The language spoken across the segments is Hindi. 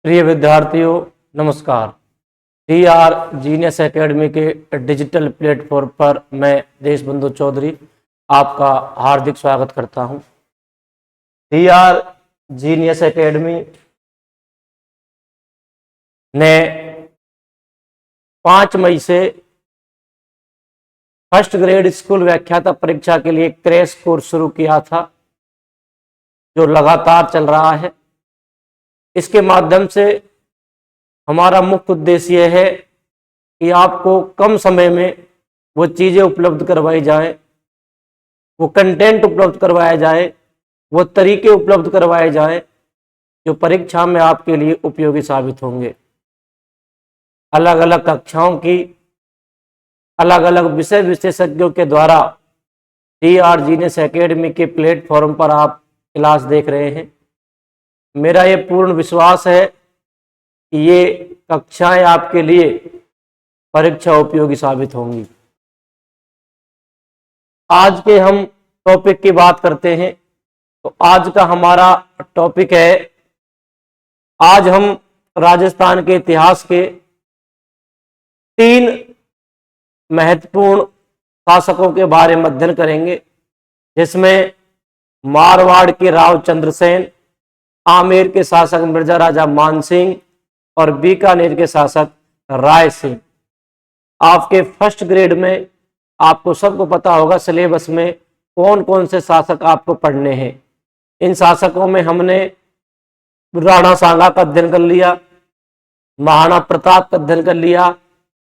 प्रिय विद्यार्थियों नमस्कार। टीआर जीनियस एकेडमी के डिजिटल प्लेटफॉर्म पर मैं देशबंधु चौधरी आपका हार्दिक स्वागत करता हूं। टीआर जीनियस एकेडमी ने 5 मई से फर्स्ट ग्रेड स्कूल व्याख्याता परीक्षा के लिए क्रैश कोर्स शुरू किया था, जो लगातार चल रहा है। इसके माध्यम से हमारा मुख्य उद्देश्य यह है कि आपको कम समय में वो चीज़ें उपलब्ध करवाई जाए, वो कंटेंट उपलब्ध करवाया जाए, वो तरीके उपलब्ध करवाए जाए जो परीक्षा में आपके लिए उपयोगी साबित होंगे। अलग अलग कक्षाओं की अलग अलग विषय विशेषज्ञों के द्वारा टीआर जीनियस एकेडमी के प्लेटफॉर्म पर आप क्लास देख रहे हैं। मेरा ये पूर्ण विश्वास है कि ये कक्षाएं आपके लिए परीक्षा उपयोगी साबित होंगी। आज के हम टॉपिक की बात करते हैं, तो आज का हमारा टॉपिक है, आज हम राजस्थान के इतिहास के 3 महत्वपूर्ण शासकों के बारे में अध्ययन करेंगे, जिसमें मारवाड़ के राव चंद्रसेन, आमेर के शासक मिर्जा राजा मानसिंह और बीकानेर के शासक राय सिंह। आपके फर्स्ट ग्रेड में आपको सबको पता होगा सिलेबस में कौन कौन से शासक आपको पढ़ने हैं। इन शासकों में हमने राणा सांगा का अध्ययन कर लिया, महाराणा प्रताप का अध्ययन कर लिया,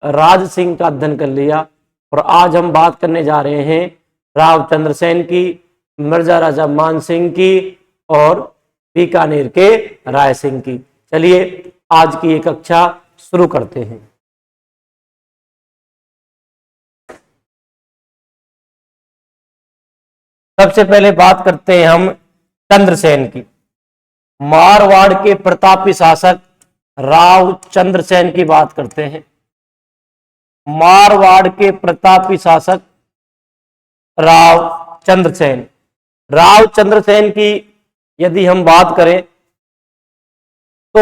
राज सिंह का अध्ययन कर लिया, और आज हम बात करने जा रहे हैं राव चंद्रसेन की, मिर्जा राजा मानसिंह की और बीकानेर के राय सिंह की। चलिए आज की ये कक्षा शुरू करते हैं। सबसे पहले बात करते हैं हम चंद्रसेन की। मारवाड़ के प्रतापी शासक राव चंद्रसेन की बात करते हैं। मारवाड़ के प्रतापी शासक राव चंद्रसेन। राव चंद्रसेन की यदि हम बात करें तो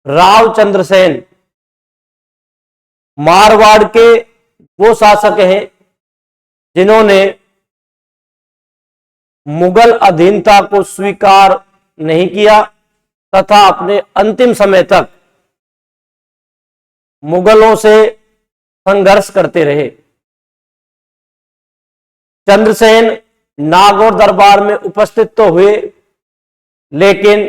राव चंद्रसेन मारवाड़ के वो शासक हैं जिन्होंने मुगल अधीनता को स्वीकार नहीं किया तथा अपने अंतिम समय तक मुगलों से संघर्ष करते रहे। चंद्रसेन नागौर दरबार में उपस्थित तो हुए, लेकिन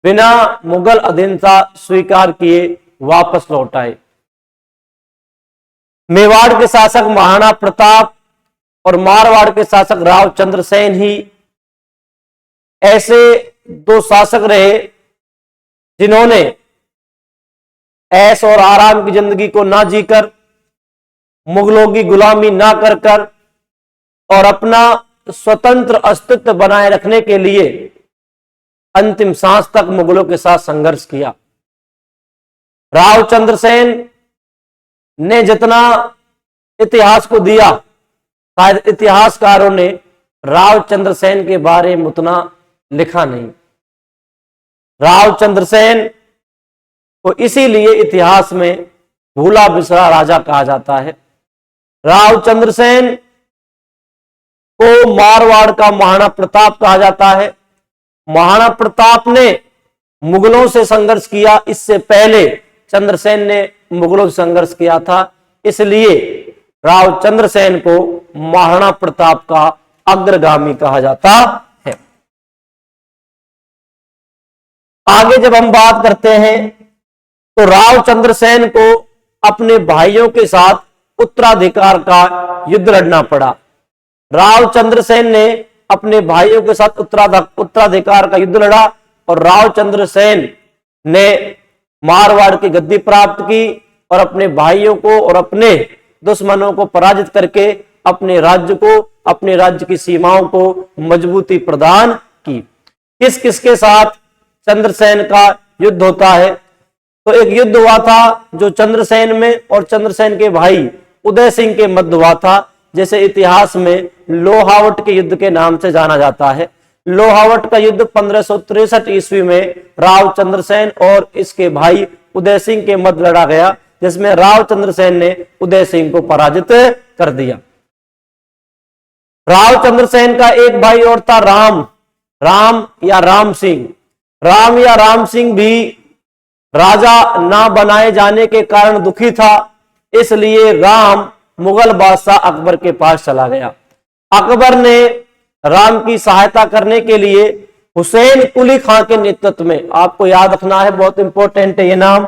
बिना मुगल अधीनता स्वीकार किए वापस लौट आए। मेवाड़ के शासक महाराणा प्रताप और मारवाड़ के शासक राव चंद्रसेन ही ऐसे 2 शासक रहे जिन्होंने ऐश और आराम की जिंदगी को ना जीकर, मुगलों की गुलामी ना कर और अपना स्वतंत्र अस्तित्व बनाए रखने के लिए अंतिम सांस तक मुगलों के साथ संघर्ष किया। राव चंद्रसेन ने जितना इतिहास को दिया, शायद इतिहासकारों ने राव चंद्रसेन के बारे में उतना लिखा नहीं। राव चंद्रसेन को इसीलिए इतिहास में भूला बिसरा राजा कहा जाता है। राव चंद्रसेन को मारवाड़ का महाराणा प्रताप कहा जाता है। महाराणा प्रताप ने मुगलों से संघर्ष किया, इससे पहले चंद्रसेन ने मुगलों से संघर्ष किया था, इसलिए राव चंद्रसेन को महाराणा प्रताप का अग्रगामी कहा जाता है। आगे जब हम बात करते हैं तो राव चंद्रसेन को अपने भाइयों के साथ उत्तराधिकार का युद्ध लड़ना पड़ा। राव चंद्रसेन ने अपने भाइयों के साथ उत्तराधिकार का युद्ध लड़ा और राव चंद्रसेन ने मारवाड़ की गद्दी प्राप्त की और अपने भाइयों को और अपने दुश्मनों को पराजित करके अपने राज्य की सीमाओं को मजबूती प्रदान की। किस किस के साथ चंद्रसेन का युद्ध होता है? तो एक युद्ध हुआ था जो चंद्रसेन में और चंद्रसेन के भाई उदय सिंह के मध्य हुआ था, जैसे इतिहास में लोहावट के युद्ध के नाम से जाना जाता है। लोहावट का युद्ध 1563 ईस्वी में राव चंद्रसेन और इसके भाई उदय सिंह के मध्य लड़ा गया, जिसमें राव चंद्रसेन ने उदय सिंह को पराजित कर दिया। राव चंद्रसेन का एक भाई और था राम या राम सिंह भी राजा ना बनाए जाने के कारण दुखी था, इसलिए राम मुगल बादशाह अकबर के पास चला गया। अकबर ने राम की सहायता करने के लिए हुसैन कुली खां के नेतृत्व में, आपको याद रखना है, बहुत इंपॉर्टेंट है ये नाम,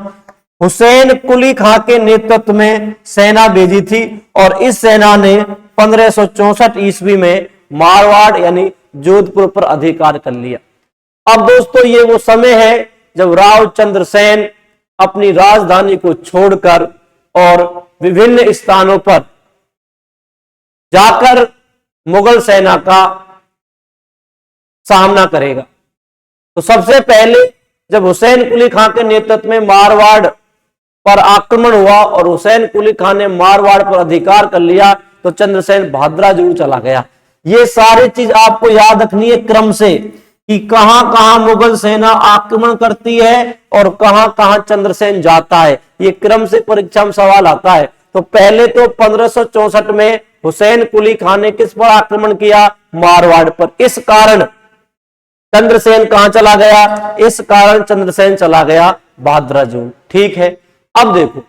हुसैन कुली खां के नेतृत्व में सेना भेजी थी और इस सेना ने 1564 ईस्वी में मारवाड़ यानी जोधपुर पर अधिकार कर लिया। अब दोस्तों ये वो समय है जब राव चंद्रसेन अपनी राजधानी को छोड़कर और विभिन्न स्थानों पर जाकर मुगल सेना का सामना करेगा। तो सबसे पहले जब हुसैन कुली खां के नेतृत्व में मारवाड़ पर आक्रमण हुआ और हुसैन कुली खां ने मारवाड़ पर अधिकार कर लिया, तो चंद्रसेन भाद्राजूड़ चला गया। ये सारी चीज आपको याद रखनी है क्रम से कि कहां कहां मुगल सेना आक्रमण करती है और कहां कहां चंद्रसेन जाता है। ये क्रम से परीक्षा में सवाल आता है। तो पहले तो 1564 में हुसैन कुली खां ने किस पर आक्रमण किया? मारवाड़ पर। इस कारण चंद्रसेन कहां चला गया? इस कारण चंद्रसेन चला गया भाद्राजूड़। ठीक है, अब देखो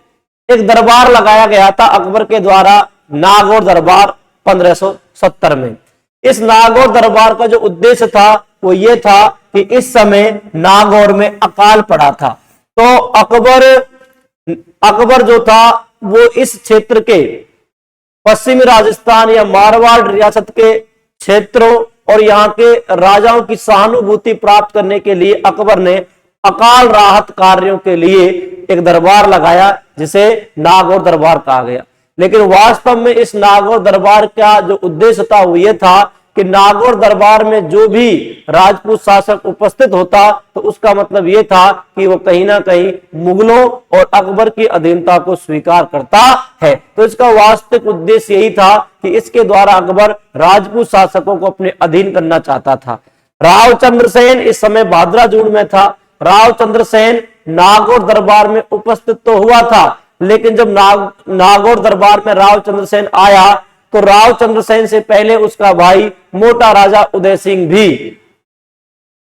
एक दरबार लगाया गया था अकबर के द्वारा, नागौर दरबार 1570 में। इस नागौर दरबार का जो उद्देश्य था वो ये था कि इस समय नागौर में अकाल पड़ा था, तो अकबर जो था वो इस क्षेत्र के पश्चिमी राजस्थान या मारवाड़ रियासत के क्षेत्रों और यहाँ के राजाओं की सहानुभूति प्राप्त करने के लिए अकबर ने अकाल राहत कार्यों के लिए एक दरबार लगाया जिसे नागौर दरबार कहा गया। लेकिन वास्तव में इस नागौर दरबार का जो उद्देश्य था वो ये था कि नागौर दरबार में जो भी राजपूत शासक उपस्थित होता तो उसका मतलब ये था कि वो कहीं ना कहीं मुगलों और अकबर की अधीनता को स्वीकार करता है। तो इसका वास्तविक उद्देश्य यही था कि इसके द्वारा अकबर राजपूत शासकों को अपने अधीन करना चाहता था। राव चंद्रसेन इस समय भाद्राजूड़ में था। राव चंद्रसेन नागौर दरबार में उपस्थित तो हुआ था, लेकिन जब नागौर दरबार में राव चंद्रसेन आया तो राव चंद्रसेन से पहले उसका भाई मोटा राजा उदय सिंह भी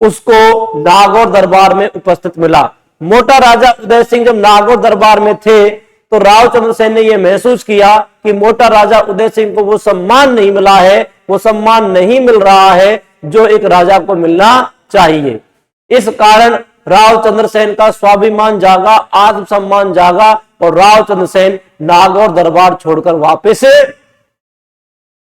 उसको नागौर दरबार में उपस्थित मिला। मोटा राजा उदय सिंह जब नागौर दरबार में थे तो राव चंद्रसेन ने यह महसूस किया कि मोटा राजा उदय सिंह को वो सम्मान नहीं मिला है, वो सम्मान नहीं मिल रहा है जो एक राजा को मिलना चाहिए। इस कारण राव चंद्रसेन का स्वाभिमान जागा, आत्मसम्मान जागा और राव चंद्रसेन नागौर दरबार छोड़कर वापस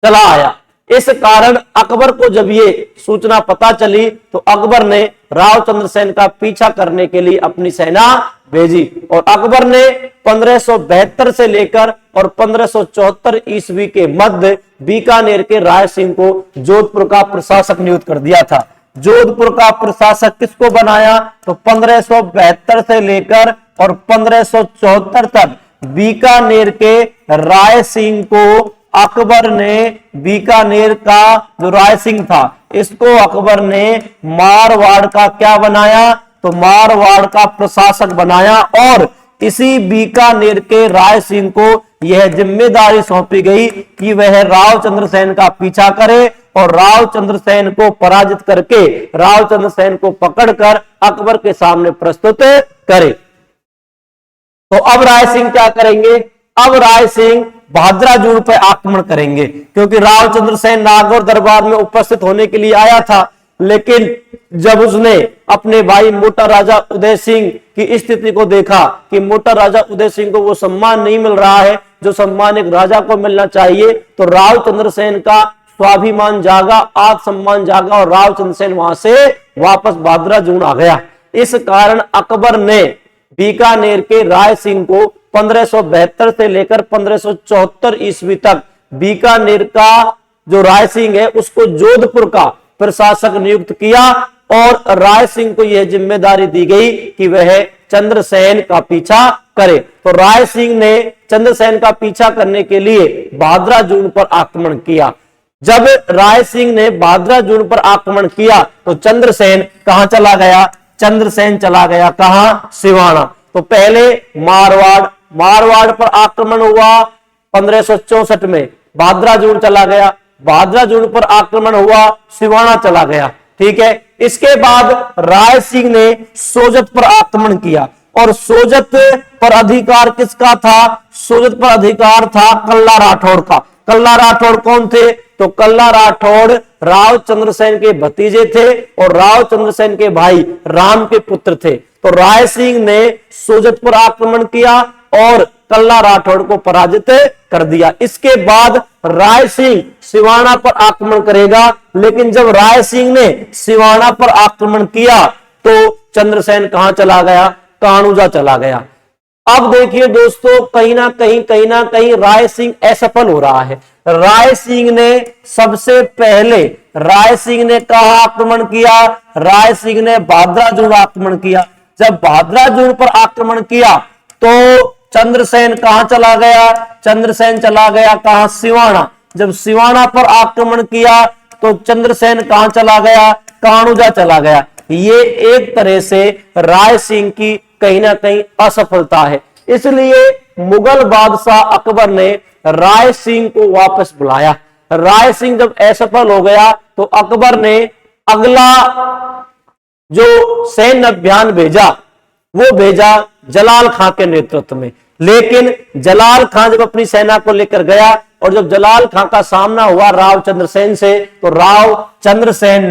चला आया। इस कारण अकबर को जब ये सूचना पता चली तो अकबर ने राव चंद्रसेन का पीछा करने के लिए अपनी सेना भेजी और अकबर ने 1572 से लेकर और 1574 ईस्वी के मध्य बीकानेर के राय सिंह को जोधपुर का प्रशासक नियुक्त कर दिया था। जोधपुर का प्रशासक किसको बनाया? तो 1572 से लेकर और 1574 तक बीकानेर के राय सिंह को अकबर ने, बीकानेर का जो राय सिंह था इसको अकबर ने मारवाड़ का क्या बनाया? तो मारवाड़ का प्रशासक बनाया और इसी बीकानेर के राय सिंह को यह जिम्मेदारी सौंपी गई कि वह राव चंद्रसेन का पीछा करे और राव चंद्रसेन को पराजित करके राव चंद्रसेन को पकड़कर अकबर के सामने प्रस्तुत करे। तो अब राय सिंह क्या करेंगे? अब राय सिंह भाद्राजूड़ पर आक्रमण करेंगे, क्योंकि राव चंद्रसेन नागौर दरबार में उपस्थित होने के लिए आया था, लेकिन जब उसने अपने भाई मोटा राजा उदय सिंह की स्थिति को देखा कि मोटा राजा उदय सिंह को वो सम्मान नहीं मिल रहा है जो सम्मान एक राजा को मिलना चाहिए, तो राव चंद्रसेन का स्वाभिमान जागा, आत्मसम्मान जागा और राव चंद्रसेन वहां से वापस भाद्राजूड़ आ गया। इस कारण अकबर ने बीकानेर के राय सिंह को 1572 से लेकर 1574 ईस्वी तक बीकानेर का जो राय सिंह है उसको जोधपुर का प्रशासक नियुक्त किया और राय सिंह को यह जिम्मेदारी दी गई कि वह चंद्रसेन का पीछा करे। तो राय सिंह ने चंद्रसेन का पीछा करने के लिए भाद्राजूड़ पर आक्रमण किया। जब राय सिंह ने भादरा जून पर आक्रमण किया तो चंद्रसेन कहां चला गया? चंद्रसेन चला गया कहां? सिवाना। तो पहले मारवाड़ पर आक्रमण हुआ 1564 में, भादरा जून चला गया, भादरा जून पर आक्रमण हुआ, सिवाना चला गया। ठीक है। इसके बाद राय सिंह ने सोजत पर आक्रमण किया और सोजत पर अधिकार किसका था? सोजत पर अधिकार था कल्ला राठौड़ का। कल्ला राठौड़ कौन थे? तो कल्ला राठौड़ राव चंद्रसेन के भतीजे थे और राव चंद्रसेन के भाई राम के पुत्र थे। तो राय सिंह ने सोजत पर आक्रमण किया और कल्ला राठौड़ को पराजित कर दिया। इसके बाद राय सिंह सिवाना पर आक्रमण करेगा, लेकिन जब राय सिंह ने सिवाना पर आक्रमण किया तो चंद्रसेन कहां चला गया? कान्होजा चला गया। अब देखिए दोस्तों, कहीं ना कहीं राय सिंह असफल हो रहा है। राय सिंह ने सबसे पहले कहा आक्रमण किया? राय सिंह ने भादरा जून आक्रमण किया। जब भादरा जून पर आक्रमण किया तो चंद्रसेन कहां चला गया? चंद्रसेन चला गया कहां? सिवाना। जब सिवाना पर आक्रमण किया तो चंद्रसेन कहां चला गया? कान्होजा चला गया। ये एक तरह से राय सिंह की कहीं ना कहीं असफलता है। इसलिए मुगल बादशाह अकबर ने राय सिंह को वापस बुलाया। राय सिंह जब असफल हो गया तो अकबर ने अगला जो सैन्य अभियान भेजा वो भेजा जलाल खां के नेतृत्व में। लेकिन जलाल खां जब अपनी सेना को लेकर गया और जब जलाल खां का सामना हुआ राव चंद्रसेन से, तो राव चंद्रसेन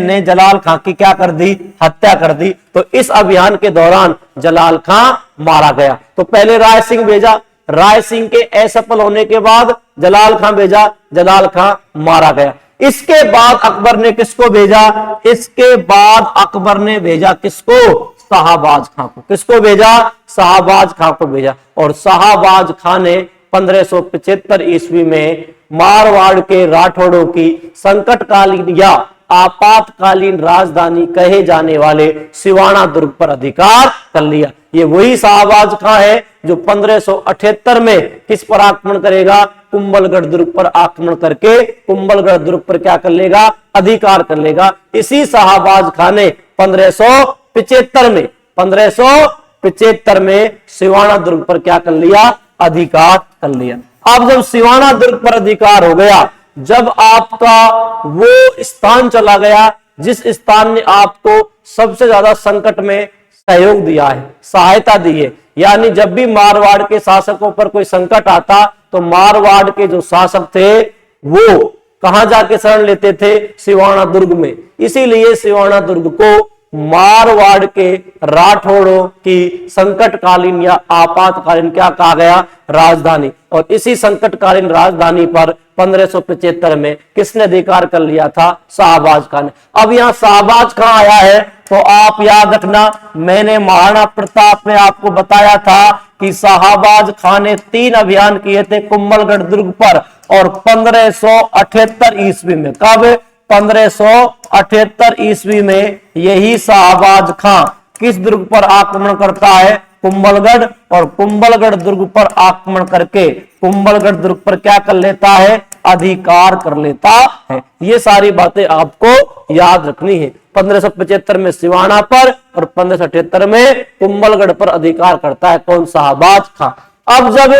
ने जलाल खां की क्या कर दी? हत्या कर दी। तो इस अभियान के दौरान जलाल खां मारा गया। तो पहले राय सिंह भेजा, राय सिंह के असफल होने के बाद जलाल खां भेजा, जलाल खां मारा गया। इसके बाद अकबर ने किसको भेजा? इसके बाद अकबर ने भेजा किसको? शाहबाज खां को। किसको भेजा? शाहबाज खां को भेजा। और शाहबाज खां ने 1575 ईस्वी में मारवाड़ के राठौड़ों की संकटकालीन या आपातकालीन राजधानी कहे जाने वाले सिवाना दुर्ग पर अधिकार कर लिया। ये वही शाहबाज खां है जो 1578 में किस पर आक्रमण करेगा? कुंभलगढ़ दुर्ग पर आक्रमण करके कुंभलगढ़ दुर्ग पर क्या कर लेगा? अधिकार कर लेगा। इसी शाहबाज खां ने 1575 में सिवाना दुर्ग पर क्या कर लिया? अधिकार कर लिया। अब जब सिवाना दुर्ग पर अधिकार हो गया, जब आपका वो स्थान चला गया जिस स्थान ने आपको सबसे ज्यादा संकट में सहयोग दिया है, सहायता दी है, यानी जब भी मारवाड़ के शासकों पर कोई संकट आता तो मारवाड़ के जो शासक थे वो कहां जाके शरण लेते थे? सिवाना दुर्ग में। इसीलिए सिवाना दुर्ग को मारवाड़ के राठौड़ों की संकटकालीन या आपातकालीन क्या कहा गया? राजधानी। और इसी संकटकालीन राजधानी पर 1575 में किसने अधिकार कर लिया था? शाहबाज खां ने। अब यहां शाहबाज खां आया है तो आप याद रखना, मैंने महाराणा प्रताप में आपको बताया था कि शाहबाज खां ने 3 अभियान किए थे कुंभलगढ़ दुर्ग पर, और 1578 ईस्वी में, कब? 1578 ईस्वी में यही शाहबाज खां किस दुर्ग पर आक्रमण करता है? कुंभलगढ़। और कुंभलगढ़ दुर्ग पर आक्रमण करके कुंभलगढ़ दुर्ग पर क्या कर लेता है? अधिकार कर लेता है। ये सारी बातें आपको याद रखनी है। 1575 में सिवाना पर और 1578 में कुंभलगढ़ पर अधिकार करता है कौन? शाहबाज खां। अब जब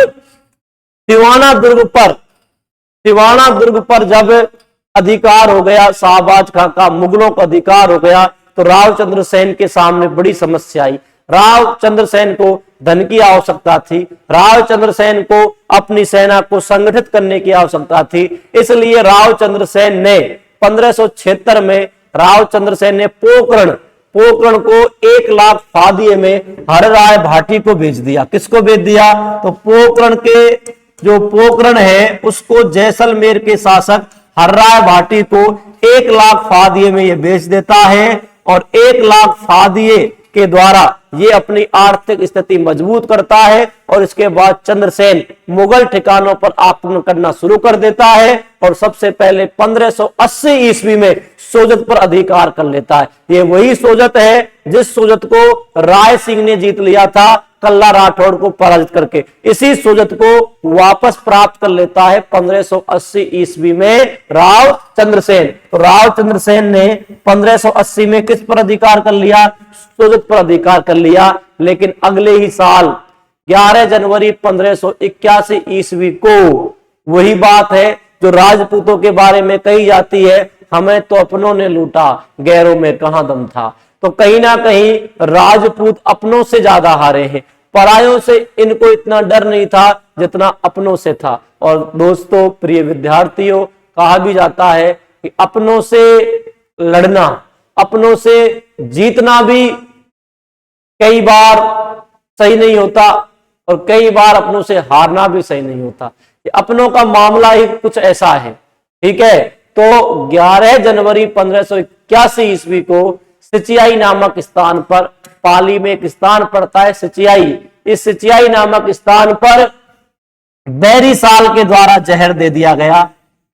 सिवाना दुर्ग पर जब अधिकार हो गया शाहबाज खां का, मुगलों का अधिकार हो गया, तो राव चंद्रसेन के सामने बड़ी समस्या आई। राव चंद्रसेन को धन की आवश्यकता थी, राव चंद्रसेन को अपनी सेना को संगठित करने की आवश्यकता थी। इसलिए राव चंद्रसेन ने 1576 में राव चंद्रसेन ने पोकरण को 1 लाख फादिये में हर राय भाटी को भेज दिया। किसको भेज दिया? तो पोकरण है उसको जैसलमेर के शासक हर्राय भाटी को 1 लाख फादिये में ये बेच देता है, और 1 लाख फादिये के द्वारा ये अपनी आर्थिक स्थिति मजबूत करता है। और इसके बाद चंद्रसेन मुगल ठिकानों पर आक्रमण करना शुरू कर देता है और सबसे पहले 1580 ईस्वी में सोजत पर अधिकार कर लेता है। ये वही सोजत है जिस सोजत को राय सिंह ने जीत लिया था कल्ला राठौड़ को पराजित करके इसी सोजत को वापस प्राप्त कर लेता है 1580 ईस्वी में राव चंद्रसेन। तो राव चंद्रसेन ने 1580 में किस पर अधिकार कर लिया? सोजत पर अधिकार कर लिया। लेकिन अगले ही साल 11 जनवरी 1581 ईस्वी को वही बात है जो राजपूतों के बारे में कही जाती है, हमें तो अपनों ने लूटा, गैरों में कहां दम था। तो कहीं ना कहीं राजपूत अपनों से ज्यादा हारे हैं, परायों से इनको इतना डर नहीं था जितना अपनों से था। और दोस्तों, प्रिय विद्यार्थियों, कहा भी जाता है कि अपनों से लड़ना, अपनों से जीतना भी कई बार सही नहीं होता और कई बार अपनों से हारना भी सही नहीं होता। अपनों का मामला ही कुछ ऐसा है, ठीक है। तो 11 जनवरी 1581 ईस्वी को सिचियाई नामक स्थान पर, पाली में एक स्थान पड़ता है सिचियाई, इस सिचियाई नामक स्थान पर बैरी साल के द्वारा जहर दे दिया गया।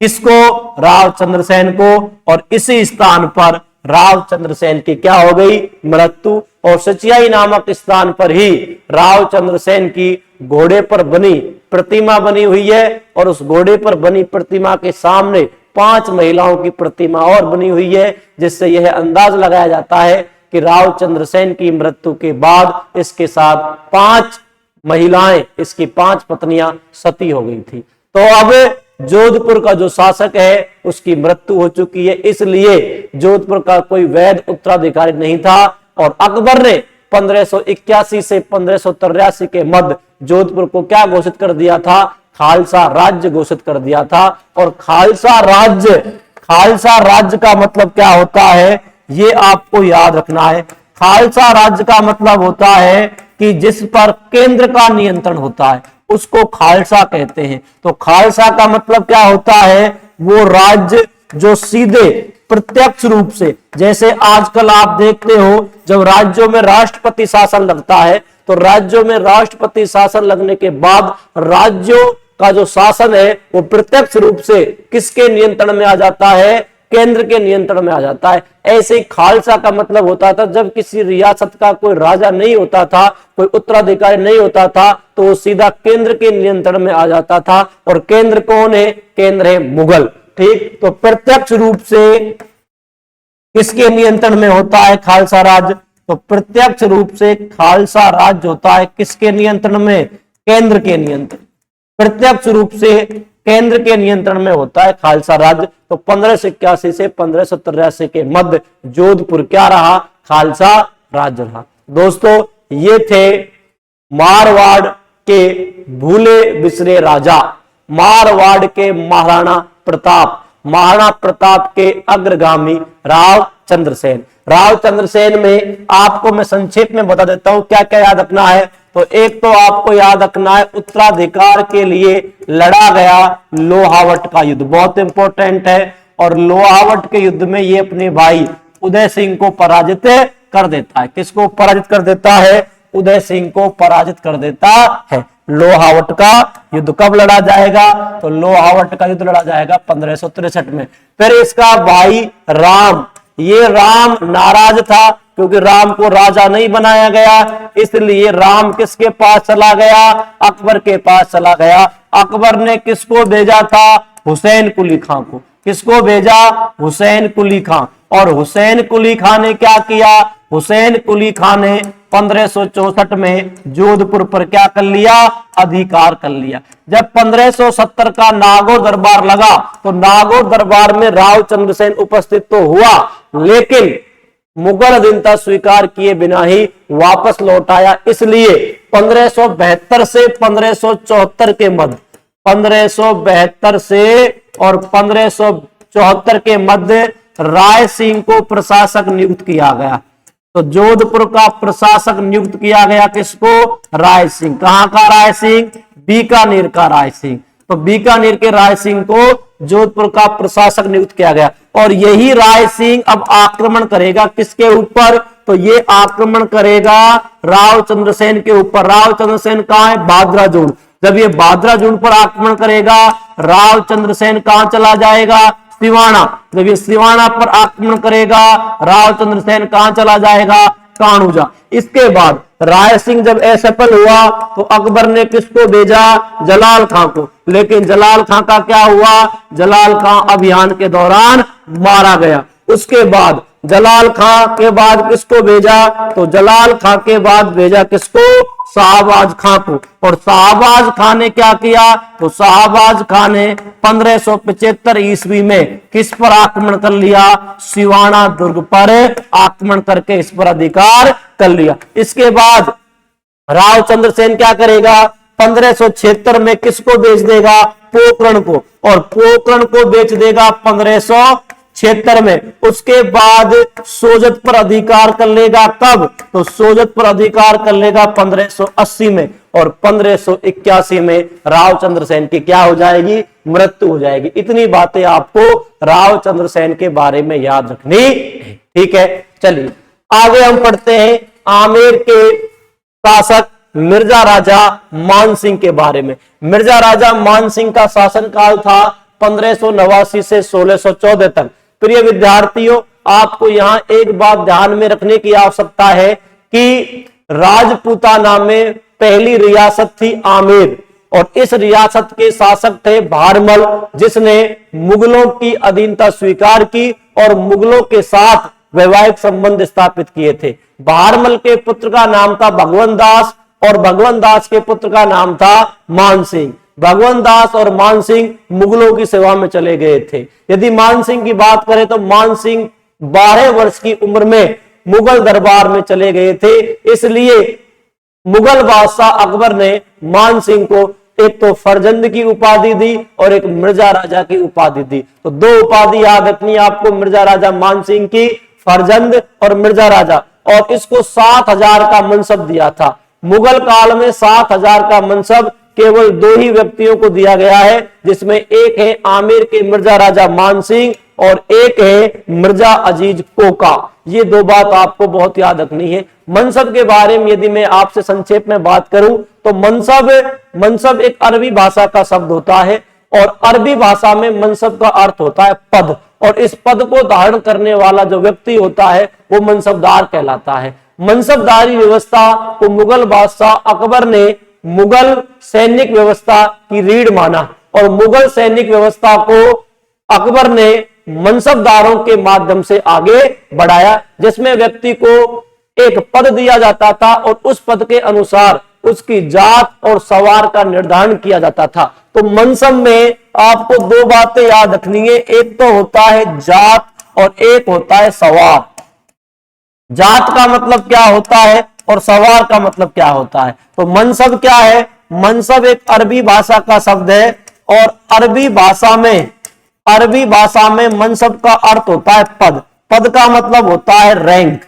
किसको? राव चंद्रसेन को। और इसी स्थान पर राव चंद्रसेन की क्या हो गई? मृत्यु। और सिचियाई नामक स्थान पर ही राव चंद्रसेन की घोड़े पर बनी प्रतिमा बनी हुई है और उस घोड़े पर बनी प्रतिमा के सामने 5 महिलाओं की प्रतिमा और बनी हुई है, जिससे यह अंदाज लगाया जाता है कि राव चंद्रसेन की मृत्यु के बाद इसके साथ 5 महिलाएं, इसकी 5 पत्नियां सती हो गई थी। तो अब जोधपुर का जो शासक है उसकी मृत्यु हो चुकी है, इसलिए जोधपुर का कोई वैध उत्तराधिकारी नहीं था। और अकबर ने 1581 से 1583 के मध्य जोधपुर को क्या घोषित कर दिया था? खालसा राज्य घोषित कर दिया था। और खालसा राज्य का मतलब क्या होता है, ये आपको याद रखना है। खालसा राज्य का मतलब होता है कि जिस पर केंद्र का नियंत्रण होता है उसको खालसा कहते हैं। तो खालसा का मतलब क्या होता है? वो राज्य जो सीधे प्रत्यक्ष रूप से, जैसे आजकल आप देखते हो जब राज्यों में राष्ट्रपति शासन लगता है, तो राज्यों में राष्ट्रपति शासन लगने के बाद राज्यों का जो शासन है वो प्रत्यक्ष रूप से किसके नियंत्रण में आ जाता है? केंद्र के नियंत्रण में आ जाता है। ऐसे ही खालसा का मतलब होता था जब किसी रियासत का कोई राजा नहीं होता था, कोई उत्तराधिकारी नहीं होता था, तो वो सीधा केंद्र के नियंत्रण में आ जाता था। और केंद्र कौन है? केंद्र है मुगल। ठीक, तो प्रत्यक्ष रूप से किसके नियंत्रण में होता है खालसा राज्य? तो प्रत्यक्ष रूप से खालसा राज्य होता है किसके नियंत्रण में? केंद्र के नियंत्रण, प्रत्यक्ष रूप से केंद्र के नियंत्रण में होता है खालसा राज्य। तो 1581 से 1583 के मध्य जोधपुर क्या रहा? खालसा राज्य रहा। दोस्तों, ये थे मारवाड़ के भूले बिसरे राजा, मारवाड़ के महाराणा प्रताप के अग्रगामी राव चंद्रसेन। राव चंद्रसेन में आपको मैं संक्षेप में बता देता हूं क्या क्या याद रखना है। तो एक तो आपको याद रखना है उत्तराधिकार के लिए लड़ा गया लोहावट का युद्ध, बहुत इंपॉर्टेंट है। और लोहावट के युद्ध में ये अपने भाई उदय सिंह को पराजित कर देता है। किसको पराजित कर देता है? उदय सिंह को पराजित कर देता है। लोहावट का युद्ध कब लड़ा जाएगा? तो लोहावट का युद्ध लड़ा जाएगा 1563 में। फिर इसका भाई राम, ये राम नाराज था क्योंकि राम को राजा नहीं बनाया गया, इसलिए राम किसके पास चला गया? अकबर के पास चला गया। अकबर ने किसको भेजा था? हुसैन कुली खां को। किसको भेजा? हुसैन कुली खां। और हुसैन कुली खां ने क्या किया? हुसैन कुली खां ने 1564 में जोधपुर पर क्या कर लिया? अधिकार कर लिया। जब 1570 का नागौर दरबार लगा तो नागौर दरबार में राव चंद्रसेन उपस्थित तो हुआ, लेकिन मुगल अधीनता स्वीकार किए बिना ही वापस लौट आया। इसलिए 1572 से 1574 के मध्य, 1572 से और 1574 के मध्य राय सिंह को प्रशासक नियुक्त किया गया। तो जोधपुर का प्रशासक नियुक्त किया गया किसको? राय सिंह। कहां का राय सिंह? बीकानेर का राय सिंह। तो बीकानेर के राय सिंह को जोधपुर का प्रशासक नियुक्त किया गया। और यही राय सिंह अब आक्रमण करेगा किसके ऊपर? तो ये आक्रमण करेगा राव चंद्रसेन के ऊपर। राव चंद्रसेन कहां है? भादराजूड़। जब ये भादराजूड़ पर आक्रमण करेगा, राव चंद्रसेन कहां चला जाएगा? सिवाना। जब ये सिवाना पर आक्रमण करेगा, राव चंद्रसेन कहां चला जाएगा? कान्होजा। इसके बाद राय सिंह जब असफल हुआ तो अकबर ने किसको भेजा? जलाल खां को। लेकिन जलाल खां का क्या हुआ? जलाल खां अभियान के दौरान मारा गया। उसके बाद जलाल खां के बाद किसको भेजा? तो जलाल खां के बाद भेजा किसको? शाहबाज खां को। और शाहबाज खां ने क्या किया? तो शाहबाज खां ने 1575 ईस्वी में किस पर आक्रमण कर लिया? सिवाना दुर्ग पर आक्रमण करके इस पर अधिकार कर लिया। इसके बाद राव चंद्रसेन क्या करेगा? 1576 में किसको बेच देगा? पोकरण को। और पोकरण को बेच देगा 1576 में। उसके बाद सोजत पर अधिकार कर लेगा। कब? तो सोजत पर अधिकार कर लेगा 1580 में। और 1581 में राव चंद्रसेन की क्या हो जाएगी? मृत्यु हो जाएगी। इतनी बातें आपको राव चंद्रसेन के बारे में याद रखनी है। ठीक है, चलिए आगे हम पढ़ते हैं आमेर के शासक मिर्जा राजा मानसिंह के बारे में। मिर्जा राजा मानसिंह का शासनकाल था 1589 से 1614 तक। प्रिय विद्यार्थियों, आपको यहां एक बात ध्यान में रखने की आवश्यकता है कि राजपूताना में पहली रियासत थी आमेर, और इस रियासत के शासक थे भारमल, जिसने मुगलों की अधीनता स्वीकार की और मुगलों के साथ वैवाहिक संबंध स्थापित किए थे। भारमल के पुत्र का नाम था भगवंत दास और भगवंत दास के पुत्र का नाम था मानसिंह। भगवंत दास और मानसिंह मुगलों की सेवा में चले गए थे। यदि मानसिंह की बात करें तो मानसिंह 12 वर्ष की उम्र में मुगल दरबार में चले गए थे। इसलिए मुगल बादशाह अकबर ने मानसिंह को एक तो फरजंद की उपाधि दी और एक मिर्जा राजा की उपाधि दी। तो दो उपाधि याद रखनी आपको, मिर्जा राजा मानसिंह की, फरजंद और मिर्जा राजा। और इसको 7000 का मनसब दिया था। मुगल काल में 7000 का मनसब केवल 2 ही व्यक्तियों को दिया गया है, जिसमें एक है आमेर के मिर्जा राजा मानसिंह और एक है मिर्जा अजीज कोका। ये 2 बात आपको बहुत याद रखनी है। मनसब के बारे में यदि मैं आपसे संक्षेप में बात करूं तो मनसब एक अरबी भाषा का शब्द होता है और अरबी भाषा में मनसब का अर्थ होता है पद, और इस पद को धारण करने वाला जो व्यक्ति होता है वो मनसबदार कहलाता है। मनसबदारी व्यवस्था को मुगल बादशाह अकबर ने मुगल सैनिक व्यवस्था की रीढ़ माना और मुगल सैनिक व्यवस्था को अकबर ने मनसबदारों के माध्यम से आगे बढ़ाया, जिसमें व्यक्ति को एक पद दिया जाता था और उस पद के अनुसार उसकी जात और सवार का निर्धारण किया जाता था। तो मनसब में आपको 2 बातें याद रखनी है, एक तो होता है जात और एक होता है सवार। जात का मतलब क्या होता है और सवार का मतलब क्या होता है? तो मनसब क्या है? मनसब एक अरबी भाषा का शब्द है और अरबी भाषा में मनसब का अर्थ होता है पद। पद का मतलब होता है रैंक।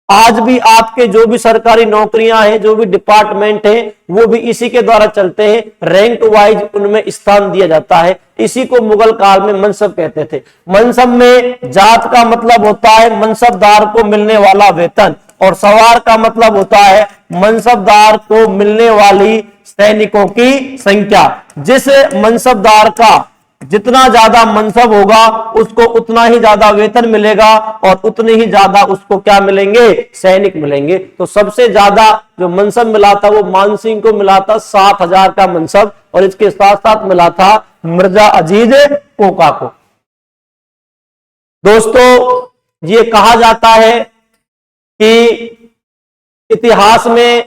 आज भी आपके जो भी सरकारी नौकरियां हैं, जो भी डिपार्टमेंट हैं, वो भी इसी के द्वारा चलते हैं। रैंक वाइज उनमें स्थान दिया जाता है। इसी को मुगल काल में मनसब कहते थे। मनसब में जात का मतलब होता है मनसबदार को मिलने वाला वेतन और सवार का मतलब होता है मनसबदार को मिलने वाली सैनिकों की संख्या। जिस मनसबदार का जितना ज्यादा मनसब होगा उसको उतना ही ज्यादा वेतन मिलेगा और उतने ही ज्यादा उसको क्या मिलेंगे? सैनिक मिलेंगे। तो सबसे ज्यादा जो मनसब मिला था वो मानसिंह को मिला था 7000 का मनसब, और इसके साथ साथ मिला था मिर्जा अजीज कोका को। दोस्तों, ये कहा जाता है कि इतिहास में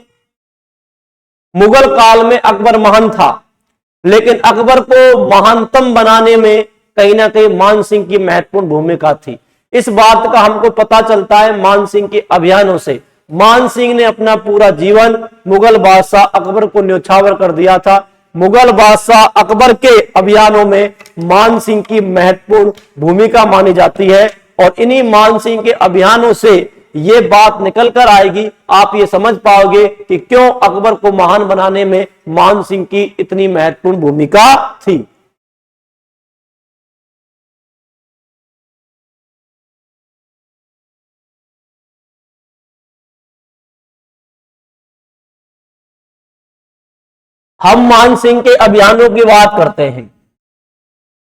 मुगल काल में अकबर महान था, लेकिन अकबर को महानतम बनाने में कहीं ना कहीं मानसिंह की महत्वपूर्ण भूमिका थी। इस बात का हमको पता चलता है मानसिंह के अभियानों से। मानसिंह ने अपना पूरा जीवन मुगल बादशाह अकबर को न्योछावर कर दिया था। मुगल बादशाह अकबर के अभियानों में मानसिंह की महत्वपूर्ण भूमिका मानी जाती है और इन्हीं मानसिंह के अभियानों से ये बात निकल कर आएगी, आप ये समझ पाओगे कि क्यों अकबर को महान बनाने में मानसिंह की इतनी महत्वपूर्ण भूमिका थी। हम मानसिंह के अभियानों की बात करते हैं।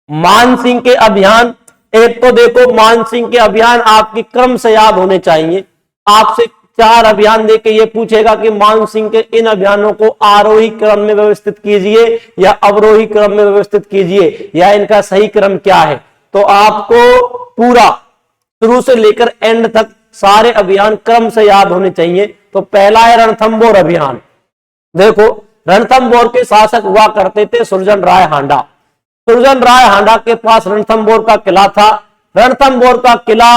मानसिंह के अभियान, एक तो देखो मानसिंह के अभियान आपकी क्रम से याद होने चाहिए। आपसे 4 अभियान देके ये पूछेगा कि मान सिंह के इन अभियानों को आरोही क्रम में व्यवस्थित कीजिए या अवरोही क्रम में व्यवस्थित कीजिए, या इनका सही क्रम क्या है। तो आपको पूरा शुरू से लेकर एंड तक सारे अभियान क्रम से याद होने चाहिए। तो पहला है रणथंभौर अभियान। देखो, रणथंभौर के शासक हुआ करते थे सुरजन राय हांडा। सुरजन राय हांडा के पास रणथंभौर का किला था। रणथंभौर का किला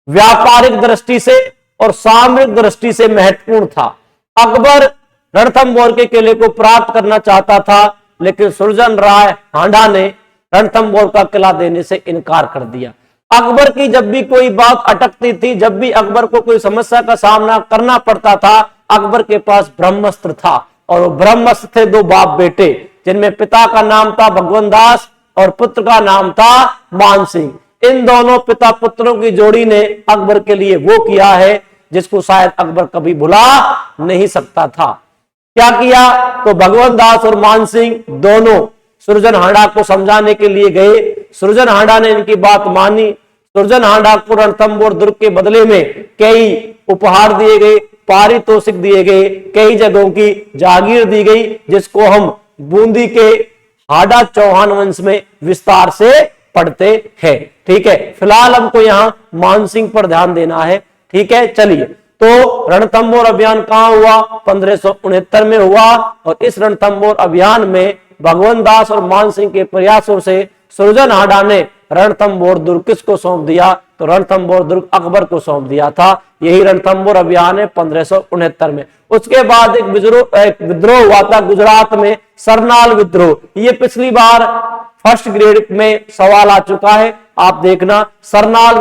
व्यापारिक दृष्टि से और सामरिक दृष्टि से महत्वपूर्ण था। अकबर रणथंभौर के किले को प्राप्त करना चाहता था, लेकिन सुरजन राय हांडा ने रणथंभौर का किला देने से इनकार कर दिया। अकबर की जब भी कोई बात अटकती थी, जब भी अकबर को कोई समस्या का सामना करना पड़ता था, अकबर के पास ब्रह्मास्त्र था। और वो ब्रह्मास्त्र थे 2 बाप बेटे, जिनमें पिता का नाम था भगवंत दास और पुत्र का नाम था मान सिंह। इन दोनों पिता पुत्रों की जोड़ी ने अकबर के लिए वो किया है जिसको शायद अकबर कभी भुला नहीं सकता था। क्या किया? तो भगवंत दास और मान सिंह दोनों सुरजन हांडा को समझाने के लिए गए। सुरजन हांडा ने इनकी बात मानी। सुरजन हांडा को रणथंभौर दुर्ग के बदले में कई उपहार दिए गए, पारितोषिक दिए गए, कई जगहों की जागीर दी गई, जिसको हम बूंदी के हांडा चौहान वंश में विस्तार से पढ़ते हैं। ठीक है, फिलहाल हमको यहाँ मान सिंह पर ध्यान देना है। ठीक है, चलिए। तो रणथंभौर अभियान कहां हुआ? 1569 में हुआ। और इस रणथंभौर अभियान में भगवंत दास और मान सिंह के प्रयासों से सुरजन हांडा ने रणथंभौर दुर्ग किसको सौंप दिया? तो रणथंभौर दुर्ग अकबर को सौंप दिया था। यही रणथंभौर अभियान है 1569 में। उसके बाद एक विद्रोह हुआ था गुजरात में, सरनाल विद्रोह। ये पिछली बार फर्स्ट ग्रेड में सवाल आ चुका है, आप देखना। सरनाल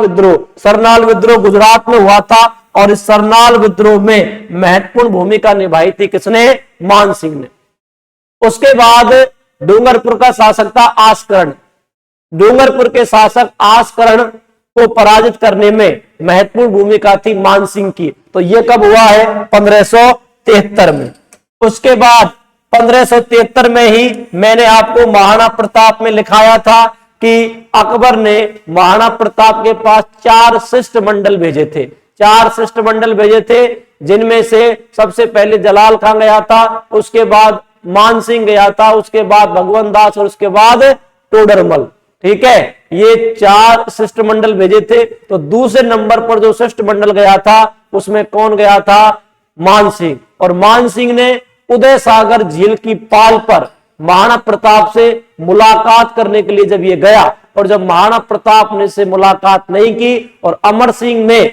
विद्रोह गुजरात में हुआ था। और इस सरनाल विद्रोह में महत्वपूर्ण भूमिका निभाई थी किसने? मान सिंह ने। उसके बाद डूंगरपुर का शासक था आस्करण। डूंगरपुर के शासक आस्करण को पराजित करने में महत्वपूर्ण भूमिका थी मान सिंह की। तो यह कब हुआ है? 1573 में। उसके बाद 1573 में ही मैंने आपको महाराणा प्रताप में लिखाया था कि अकबर ने महाराणा प्रताप के पास 4 शिष्टमंडल भेजे थे। 4 शिष्टमंडल भेजे थे, जिनमें से सबसे पहले जलाल खां गया था, उसके बाद मान सिंह गया था, उसके बाद भगवंत दास और उसके बाद टोडरमल। ठीक है, ये 4 शिष्टमंडल भेजे थे। तो दूसरे नंबर पर जो शिष्टमंडल गया था उसमें कौन गया था? मान सिंह। और मान सिंह ने उदय सागर झील की पाल पर महाराणा प्रताप से मुलाकात करने के लिए जब ये गया, और जब महाराणा प्रताप ने से मुलाकात नहीं की और अमर सिंह ने,